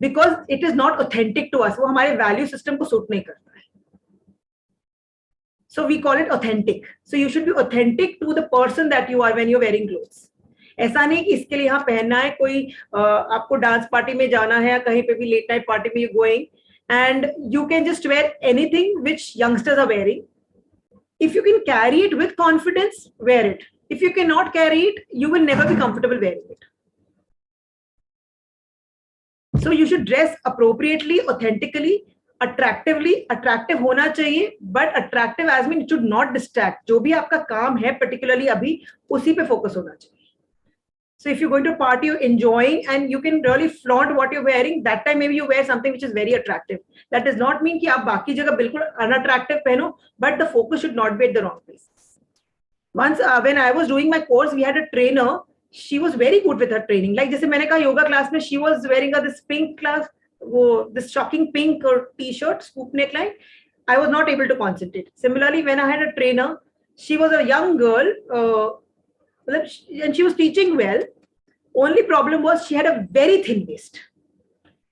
Because it is not authentic to us. वो हमारे value system को suit नहीं करता है. So we call it authentic. So you should be authentic to the person that you are when you're wearing clothes. ऐसा नहीं कि इसके लिए यहाँ पहनना है, कोई आपको डांस पार्टी में जाना है या कहीं पे भी late night party में you're going and you can just wear anything which youngsters are wearing. If you can carry it with confidence, wear it. If you cannot carry it, you will never be comfortable wearing it. So you should dress appropriately, authentically, attractively. Attractive होना चाहिए, but attractive as mean it should not distract. जो भी आपका काम है, particularly अभी उसी पे focus होना चाहिए. So if you're going to a party, you're enjoying and you can really flaunt what you're wearing. That time maybe you wear something which is very attractive. That does not mean कि आप बाकी जगह बिल्कुल unattractive पहनो, but the focus should not be at the wrong place. Once when I was doing my course, we had a trainer. She was very good with her training. Like जैसे मैंने कहा yoga class में she was wearing this pink this shocking pink t-shirt, scoop neckline. I was not able to concentrate. Similarly, when I had a trainer, she was a young girl and she was teaching well. Only problem was she had a very thin waist.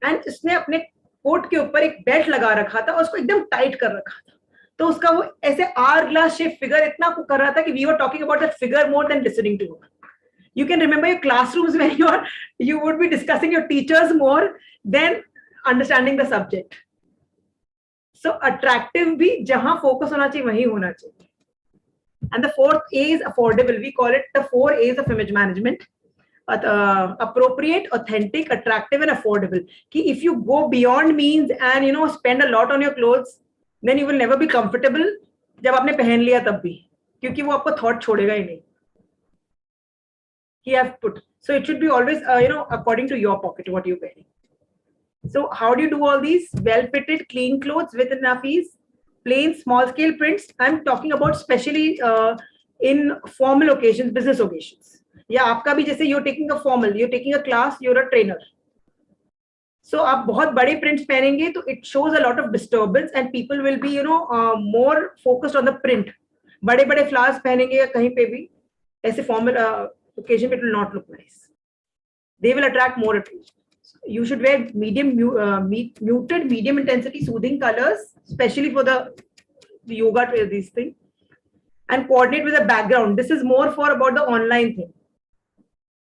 And उसने अपने coat के ऊपर एक belt लगा रखा था और उसको एकदम टाइट कर रखा था. तो उसका वो ऐसे hourglass shape figure इतना कर रहा था कि we were talking about that figure more than listening to her. You can remember your classrooms when you would be discussing your teachers more than understanding the subject. So attractive भी जहां focus होना चाहिए वहीं होना चाहिए. And the fourth A is affordable. We call it the 4 A's of image management. Appropriate, authentic, attractive, and affordable. कि if you go beyond means and spend a lot on your clothes, then you will never be comfortable. जब आपने पहन लिया तब भी, क्योंकि वो आपको thought छोड़ेगा ही नहीं. He have put. So it should be always according to your pocket what you're wearing. So how do you do all these? Well fitted, clean clothes with enough ease. Plain small scale prints. I'm talking about especially in formal occasions, business occasions. या आपका भी जैसे you're taking a formal, you're taking a class, you're a trainer. So आप बहुत बड़े prints पहनेंगे तो it shows a lot of disturbance and people will be more focused on the print. बड़े बड़े flowers पहनेंगे या कहीं पे भी ऐसे formal occasion it will not look nice. They will attract more attention. You should wear muted, medium intensity, soothing colors, especially for the yoga, these things, and coordinate with the background. This is more for about the online thing.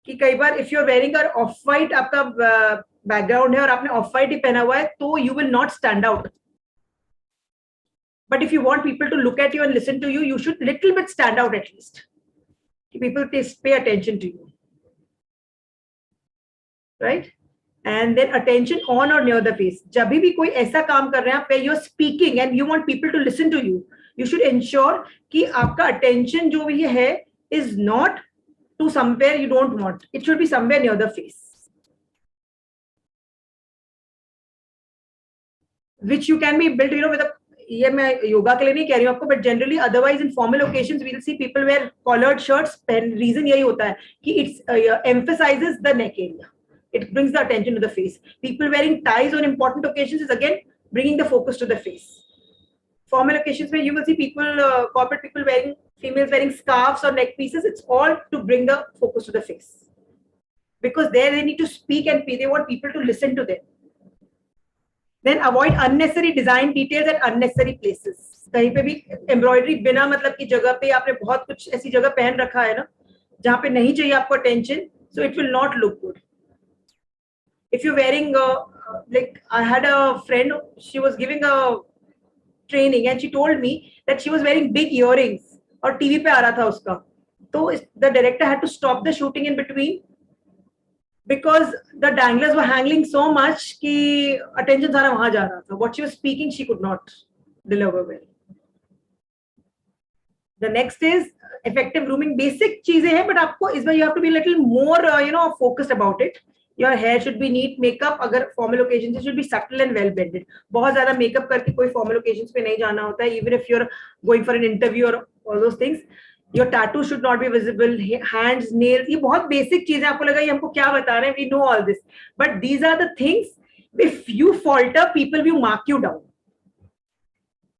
कि कई बार if you're wearing a off white आपका background है और आपने off white ही पहना हुआ है तो you will not stand out. But if you want people to look at you and listen to you, you should little bit stand out at least. People pay attention to you, right? And then attention on or near the face. जब भी कोई ऐसा काम कर रहे हैं आप where you're speaking and you want people to listen to you, you should ensure कि आपका attention जो भी है is not to somewhere you don't want. It should be somewhere near the face, which you can be built, with a. ये मैं योगा के लिए नहीं कह रही हूँ आपको, but generally otherwise in formal occasions we'll see people wear collared shirts. Reason यही होता है कि it emphasizes the neck area. It brings the attention to the face. People wearing ties on important occasions is again bringing the focus to the face. Formal occasions where you will see people, corporate people females wearing scarves or neck pieces. It's all to bring the focus to the face. Because there they need to speak and they want people to listen to them. Then avoid unnecessary design details at unnecessary places. कहीं पे भी embroidery बिना मतलब की जगह पे आपने बहुत कुछ ऐसी जगह पहन रखा है ना जहाँ पे नहीं चाहिए आपको attention, so it will not look good. If you're wearing like I had a friend, she was giving a training and she told me that she was wearing big earrings और TV पे आ रहा था उसका, तो the director had to stop the shooting in between because the danglers were hanging so much कि attention सारा वहाँ जा रहा था. What she was speaking she could not deliver well. The next is effective grooming. Basic चीजें हैं but आपको इस बार you have to be a little more focused about it. Your hair should be neat. Makeup अगर formal occasions it should be subtle and well blended. बहुत ज़्यादा makeup करके कोई formal occasions पे नहीं जाना होता है. Even if you're going for an interview or all those things, your tattoo should not be visible. Hands, nails, ये बहुत basic चीजें. आपको लगा ये हमको क्या बता रहे हैं? We know all this, but these are the things. If you falter, people will mark you down.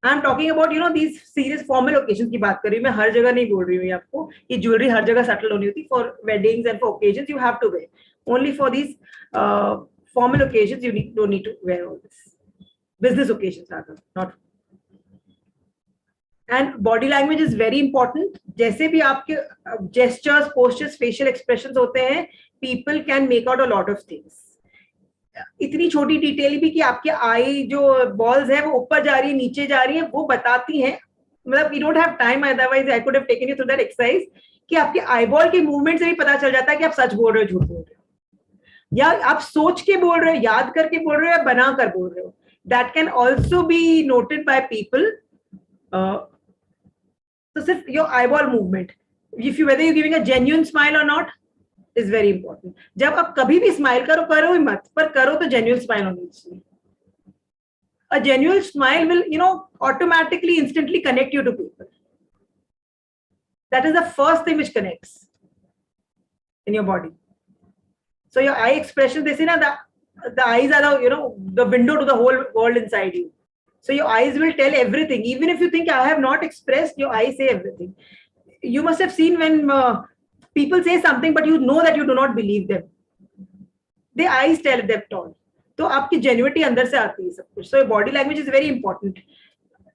I'm talking about these serious formal occasions की बात कर रही हूँ. मैं हर जगह नहीं बोल रही हूँ आपको. ये jewelry हर जगह subtle होनी होती. For weddings and for occasions you have to wear. Only for these formal occasions you don't need to wear all this. Business occasions rather, not. And body language is very important. जैसे भी आपके gestures, postures, facial expressions होते हैं, people can make out a lot of things. इतनी छोटी detail भी कि आपके आई जो balls है वो ऊपर जा रही है नीचे जा रही है वो बताती हैं. मतलब we don't have time, otherwise I could have taken you through that exercise. कि आपके eyeball के movement से भी पता चल जाता है कि आप सच बोल रहे हो झूठ बोल रहे हो या आप सोच के बोल रहे हो याद करके बोल रहे हो या बना कर बोल रहे हो. That can also be noted by people. So सिर्फ your eyeball movement, if you whether you're giving a genuine smile or not is very important. जब आप कभी भी smile करो ही मत, पर करो तो genuine smile होनी चाहिए. A genuine smile will automatically instantly connect you to people. That is the first thing which connects in your body. So your eye expression, they say na the eyes are the window to the whole world inside you. So your eyes will tell everything. Even if you think I have not expressed, your eyes say everything. You must have seen when people say something, but you know that you do not believe them. The eyes tell them all. तो आपकी genuinity अंदर से आती है सब कुछ. So your body language is very important.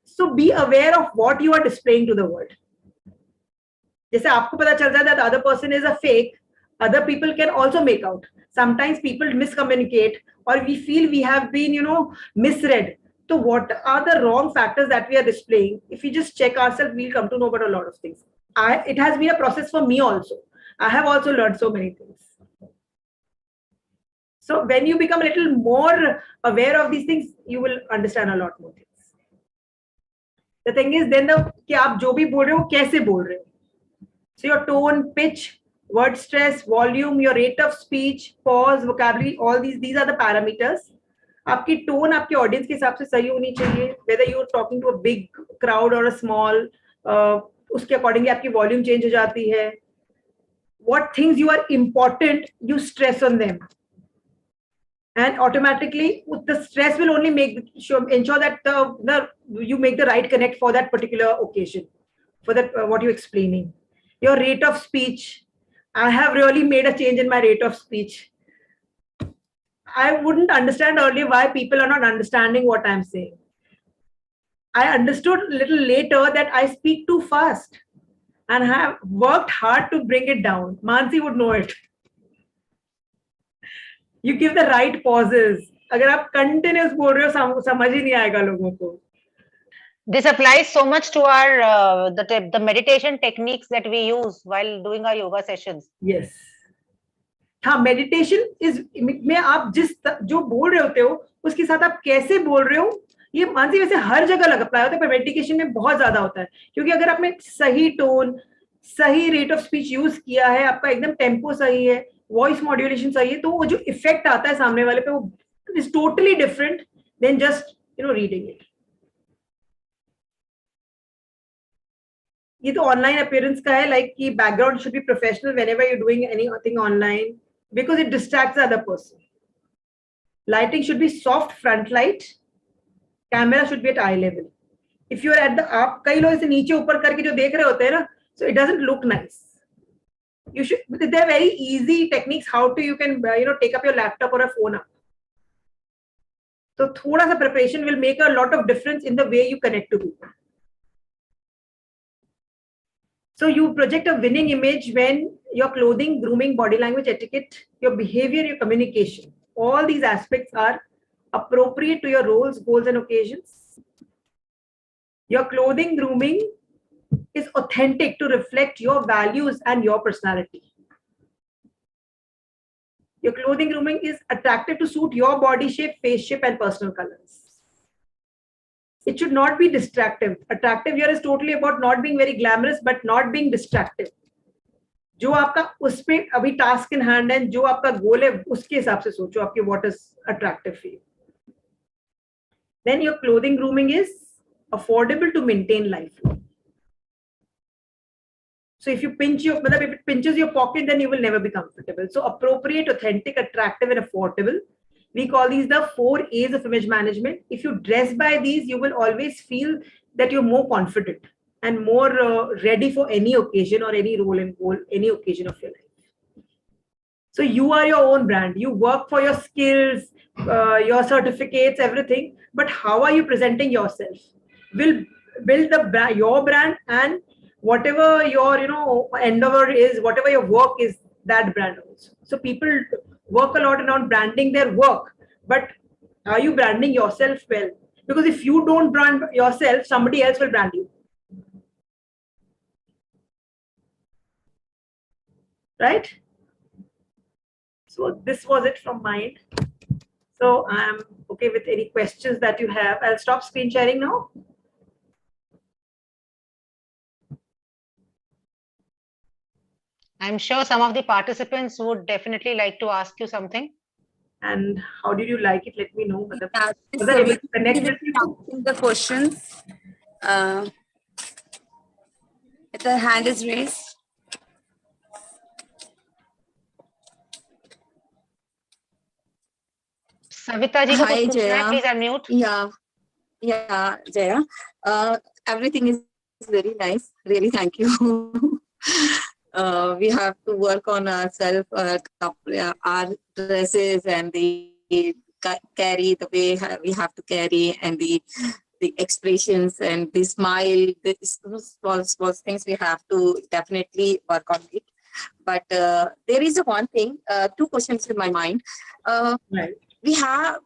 So be aware of what you are displaying to the world. जैसे आपको पता चल जाता है that the other person is a fake, other people can also make out. Sometimes people miscommunicate or we feel we have been misread. So what are the wrong factors that we are displaying? If we just check ourselves, we'll come to know about a lot of things. It has been a process for me also. I have also learned so many things. So when you become a little more aware of these things, you will understand a lot more things. The thing is then कि आप जो भी बोल रहे हो कैसे बोल रहे हो. So your tone, pitch, word stress, volume, your rate of speech, pause, vocabulary, all these are the parameters. आपकी tone आपके audience के हिसाब से सही होनी चाहिए. Whether you are talking to a big crowd or a small, उसके accordingly आपकी volume change हो जाती है. What things you are important, you stress on them. And automatically the stress will only ensure that you make the right connect for that particular occasion, for that what you're explaining. Your rate of speech, I have really made a change in my rate of speech. I wouldn't understand earlier why people are not understanding what I'm saying. I understood a little later that I speak too fast and have worked hard to bring it down. Mansi would know it. You give the right pauses. अगर आप continuous बोल रहे हो समझ ही नहीं आएगा लोगों को. This applies so much to our the meditation techniques that we use while doing our yoga sessions. Yes. हाँ, meditation is में आप जो बोल रहे होते हो उसके साथ आप कैसे बोल रहे हो ये मानसी वैसे हर जगह लग अप्लाई होता है, पर मेडिटेशन में बहुत ज्यादा होता है, क्योंकि अगर आपने सही टोन, सही रेट ऑफ स्पीच यूज किया है, आपका एकदम टेम्पो सही है, वॉइस मॉड्यूलेशन सही है, तो वो जो इफेक्ट आता है सामने वाले पे वो is totally different than just reading it. ये तो ऑनलाइन अपीयरेंस का है, लाइक कि background should be professional whenever you doing anything online because it distracts the other person. Lighting should be soft front light, camera should be at eye level. If you are at the आप कई लोग इसे नीचे ऊपर करके जो देख रहे होते हैं ना, so it doesn't look nice. You should, they're very easy techniques how to you can take up your laptop or a phone up. So thoda sa preparation will make a lot of difference in the way you connect to people. So you project a winning image when your clothing, grooming, body language, etiquette, your behavior, your communication, all these aspects are appropriate to your roles, goals and occasions. Your clothing, grooming is authentic to reflect your values and your personality. Your clothing grooming is attractive to suit your body shape, face shape and personal colors. It should not be distractive. Attractive here is totally about not being very glamorous but not being distractive. जो आपका उस पे अभी task in hand है, जो आपका गोल है उसके हिसाब से सोचो आपके what is attractive for you. Then your clothing grooming is affordable to maintain life. So if you pinch if it pinches your pocket, then you will never be comfortable. So appropriate, authentic, attractive, and affordable. We call these the 4 A's of image management. If you dress by these, you will always feel that you're more confident and more ready for any occasion or any role and goal, any occasion of your life. So you are your own brand. You work for your skills, your certificates, everything. But how are you presenting yourself? Will build your brand, and whatever your endeavor is, whatever your work is, that brand also. So people work a lot around branding their work, but are you branding yourself well? Because if you don't brand yourself, somebody else will brand you, right? So this was it from mine. So I'm okay with any questions that you have. I'll stop screen sharing now. I'm sure some of the participants would definitely like to ask you something. And how did you like it? Let me know. Yeah, Was I able to connect with you? the questions. The hand is raised. Savita ji, Hi, Jaya. please unmute. Yeah, Jaya. Everything is very nice. Really, thank you. We have to work on ourselves, our dresses, and the carry, the way we have to carry, and the expressions and the smile. These small things we have to definitely work on it. But there is one thing, 2 questions in my mind. Right. We have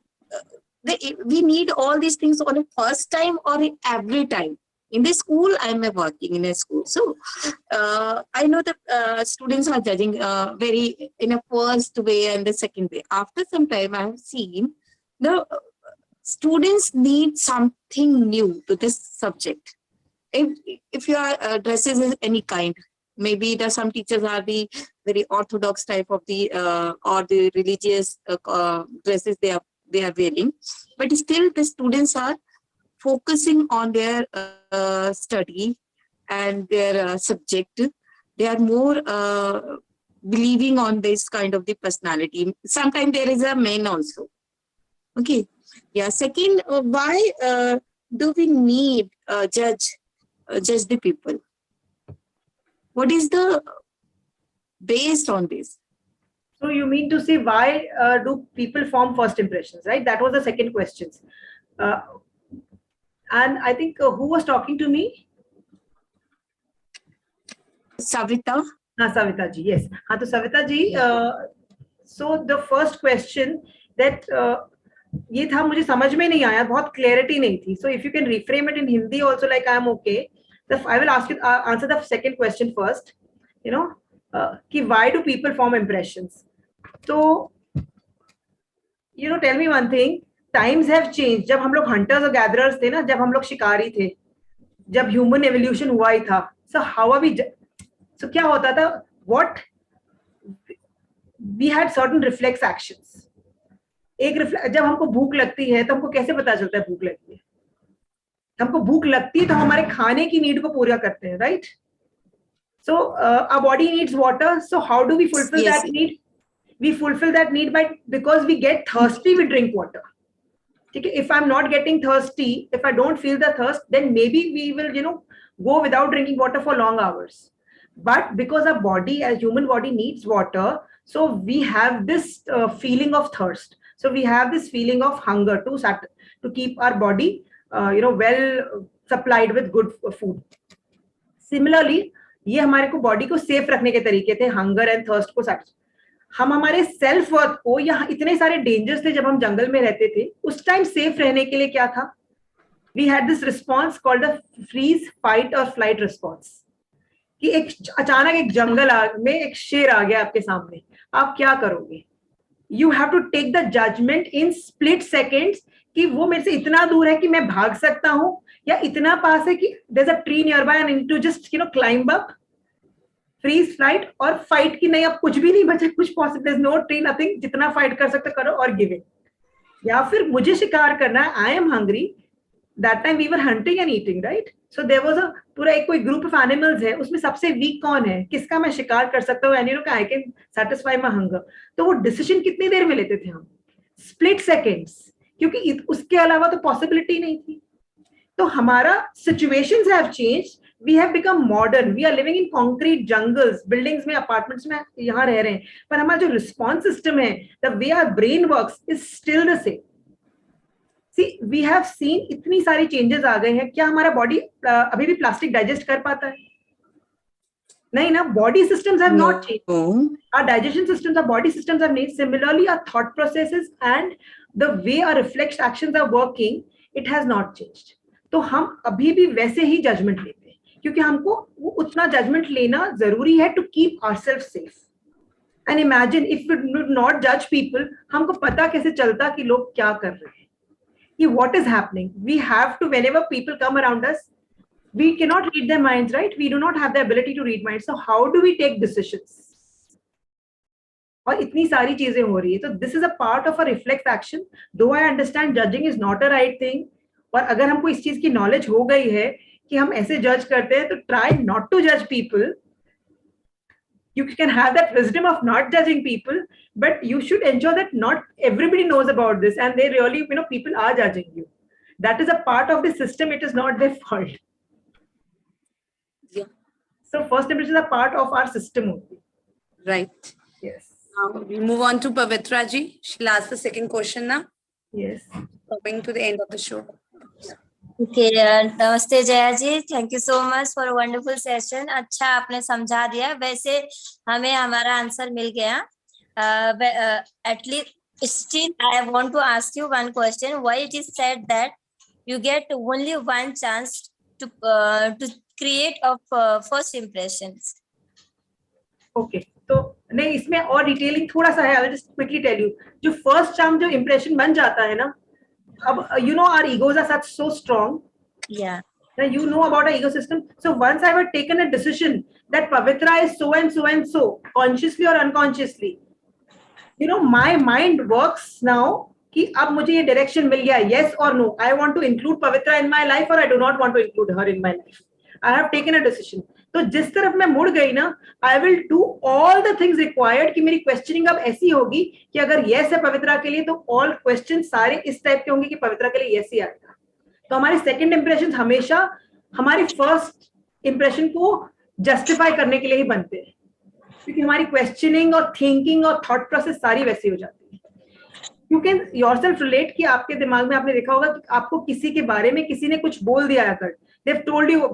we need all these things on a first time or every time. In the school, I'm working in a school. So I know that students are judging very in a first way and the second way. After some time, I have seen the students need something new to this subject. If your dresses is any kind, maybe there some teachers are the very orthodox type of the or the religious dresses they are wearing, but still the students are focusing on their study and their subject. They are more believing on this kind of the personality. Sometimes there is a man also. Okay. Yeah. Second, why do we need judge the people? What is the based on this? So you mean to say why do people form first impressions, right? That was the second question. And I think who was talking to me? Savita. Savita ji, yes. तो Savita ji, so the first question that ये था मुझे समझ में नहीं आया, बहुत clarity नहीं थी. So if you can reframe it in Hindi also, like I am okay. I will ask you answer the second question first. You know, कि why do people form impressions? So, you know, tell me one thing. Times have changed. जब हम लोग hunters और gatherers थे ना, जब हम लोग शिकारी थे, जब human evolution हुआ ही था. So how are we? So क्या होता था? What we had certain reflex actions. जब हमको भूख लगती है तो हमको कैसे पता चलता है भूख लगती है? हमको भूख लगती है तो हमारे खाने की नीड को पूरा करते हैं, right? So our body needs water. So how do we fulfill that need? We fulfill that need because we get thirsty, we drink water. Okay? If I'm not getting thirsty, if I don't feel the thirst, then maybe we will, you know, go without drinking water for long hours. But because our body, as human body needs water, so we have this feeling of thirst. So we have this feeling of hunger to keep our body, you know, well supplied with good food. Similarly, ये हमारे को body को safe रखने के तरीके थे, hunger and thirst को satisfy. हम हमारे सेल्फ वर्थ को, यहाँ इतने सारे डेंजर्स थे जब हम जंगल में रहते थे, उस टाइम सेफ रहने के लिए क्या था? We had this response called the freeze fight or flight response, कि एक अचानक एक जंगल में एक शेर आ गया आपके सामने, आप क्या करोगे? You have to take the judgement in split seconds कि वो मेरे से इतना दूर है कि मैं भाग सकता हूं, या इतना पास है कि there's a tree nearby and I need to just, you know, climb up, freeze, flight, और fight की नहीं, अब कुछ भी नहीं बचा, कुछ possible, there's no tree, nothing, जितना fight कर सकते करो और give it. या फिर मुझे शिकार करना है, I am hungry. That time we were hunting and eating, right? So there was a पूरा एक कोई group of animals है, उसमें सबसे weak कौन है, किसका मैं शिकार कर सकता हूँ, and you know I can satisfy my hunger. तो वो decision कितनी देर में लेते थे हम? Split seconds, क्योंकि उसके अलावा तो possibility नहीं थी. तो हमारा situations have changed. We have become modern. We are living in concrete jungles, buildings में, apartments में यहाँ रह रहे हैं. पर हमारा जो response system है, the way our brain works is still the same. See, we have seen इतनी सारी changes आ गए हैं. क्या हमारा body अभी भी plastic digest कर पाता है? नहीं ना. Body systems have not changed. Our digestion systems, our body systems have changed. Similarly, our thought processes and the way our reflex actions are working, it has not changed. तो हम अभी भी वैसे ही जजमेंट लेते हैं, क्योंकि हमको वो उतना जजमेंट लेना जरूरी है to keep ourselves safe. And imagine if we do not जज पीपल, हमको पता कैसे चलता कि लोग क्या कर रहे हैं, कि what is happening. We have to, whenever people come around us, we can not read their minds, right? We do not have the ability to read minds. So how do we take decisions? और इतनी सारी चीजें हो रही है. तो this is a part of a reflex action. Though I understand judging is not a right thing, और अगर हमको इस चीज की नॉलेज हो गई है कि हम ऐसे जज करते हैं, तो ट्राई नॉट टू जज people. You can have that wisdom of not judging people, but you should ensure that not everybody knows about this, and they really, you know, people are judging you. That is a part of the system. It is not their fault. Yeah. So first impressions are part of our system only. Right. Yes. Now we move on to Pavitra ji. She'll ask the second question now. Yes. Coming to the end of the show. Okay, नमस्ते Jaya ji, thank you so much for wonderful session. अच्छा आपने समझा दिया. वैसे हमें हमारा answer मिल गया. At least Still, I want to ask you one question. Why it is said that you get only one chance to create of first impressions? Okay तो नहीं, इसमें और डिटेलिंग थोड़ा सा है. I will just quickly tell you. जो first time जो impression बन जाता है ना, अब you know our egos are such so strong. Yeah. Now you know about our ego system. So once I have taken a decision that Pavitra is so and so and so, consciously or unconsciously, you know, my mind works now कि अब मुझे ये direction मिल गया, yes or no, I want to include Pavitra in my life or I do not want to include her in my life. I have taken a decision. तो जिस तरफ मैं मुड़ गई ना, I will do all the things required कि मेरी questioning अब ऐसी होगी कि अगर yes है पवित्रा के लिए तो all questions सारे इस टाइप के होंगे कि पवित्रा के लिए yes ही आएगा. तो हमारे सेकंड इंप्रेशन हमेशा हमारी फर्स्ट इंप्रेशन को जस्टिफाई करने के लिए ही बनते हैं, क्योंकि हमारी क्वेश्चनिंग और थिंकिंग और थॉट प्रोसेस सारी वैसी हो जाती है. यू कैन योरसेल्फ रिलेट कि आपके दिमाग में आपने देखा होगा कि आपको किसी के बारे में किसी ने कुछ बोल दिया अगर दे हैव टोल्ड यू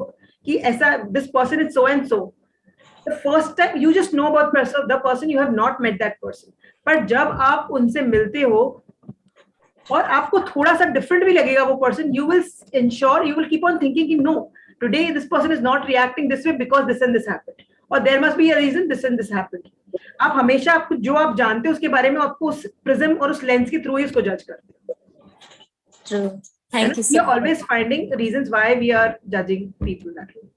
कि ऐसा this person is so and so, the first time you just know about the person, you have not met that person. पर जब आप उनसे मिलते हो और आपको थोड़ा सा डिफरेंट भी लगेगा वो person, you will ensure, you will keep on thinking कि no, today this person is not reacting this way because this and this happened, और there must be a reason this and this happened. आप हमेशा आपको जो आप जानते हो उसके बारे में आपको उस प्रिज्म और उस लेंस के थ्रू ही उसको जज करते हो. True. Thank you We so are always finding reasons why we are judging people that way.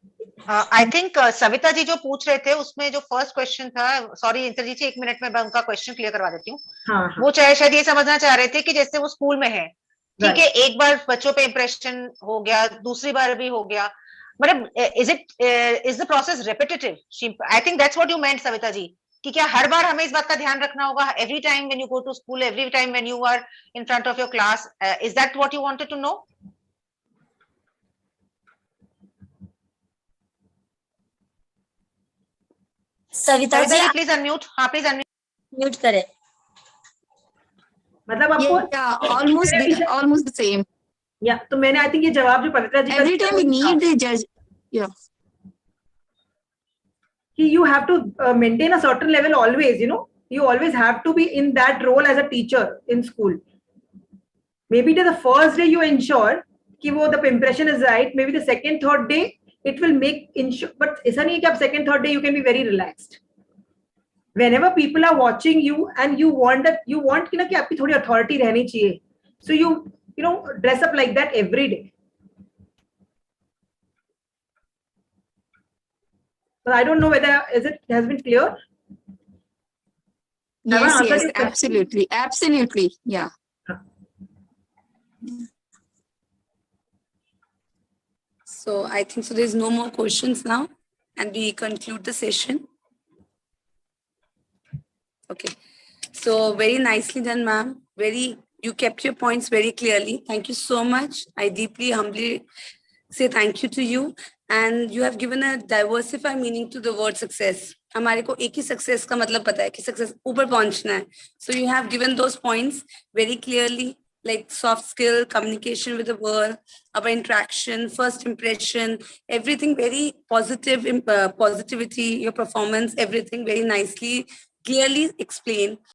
I think Savita ji जो पूछ रहे थे उसमें जो फर्स्ट क्वेश्चन था, सॉरी इंद्रजीत जी, 1 मिनट में मैं उनका क्वेश्चन क्लियर करवा देती हूँ. हाँ, वो चाहे शायद ये समझना चाह रहे थे कि जैसे वो स्कूल में है, ठीक है, Right. एक बार बच्चों पे इंप्रेशन हो गया, दूसरी बार भी हो गया, मतलब is the process repetitive? I think that's what you meant Savita ji, कि क्या हर बार हमें इस बात का ध्यान रखना होगा, every time when you go to school, every time when you are in front of your class, is that what you wanted to know? Savita ji, please unmute. हाँ प्लीज अनम्यूट. म्यूट करें. मतलब आपको Yeah, almost the same. या तो मैंने I think ये जवाब जो पवित्रा जी Every time we need the judge. Yeah. कि you have to maintain a certain level always, you know, you always have to be in that role as a teacher in school. Maybe the first day you ensure कि वो the impression is right, maybe the second third day it will make ensure, but ऐसा नहीं है कि आप second third day you can be very relaxed. Whenever people are watching you and you want कि ना कि आपकी थोड़ी authority रहनी चाहिए, so you know dress up like that every day. But I don't know whether it has been clear. Yes, absolutely. Yeah. So I think so there's no more questions now, and we conclude the session. Okay. So very nicely done, ma'am. You kept your points very clearly. Thank you so much. I deeply, humbly say thank you to you. And you have given a diversified meaning to the word success. हमारे को एक ही success का मतलब पता है कि success ऊपर पहुंचना है. So you have given those points very clearly, like soft skill, communication with the world, our interaction, first impression, everything very positive, positivity, your performance, everything very nicely, clearly explained.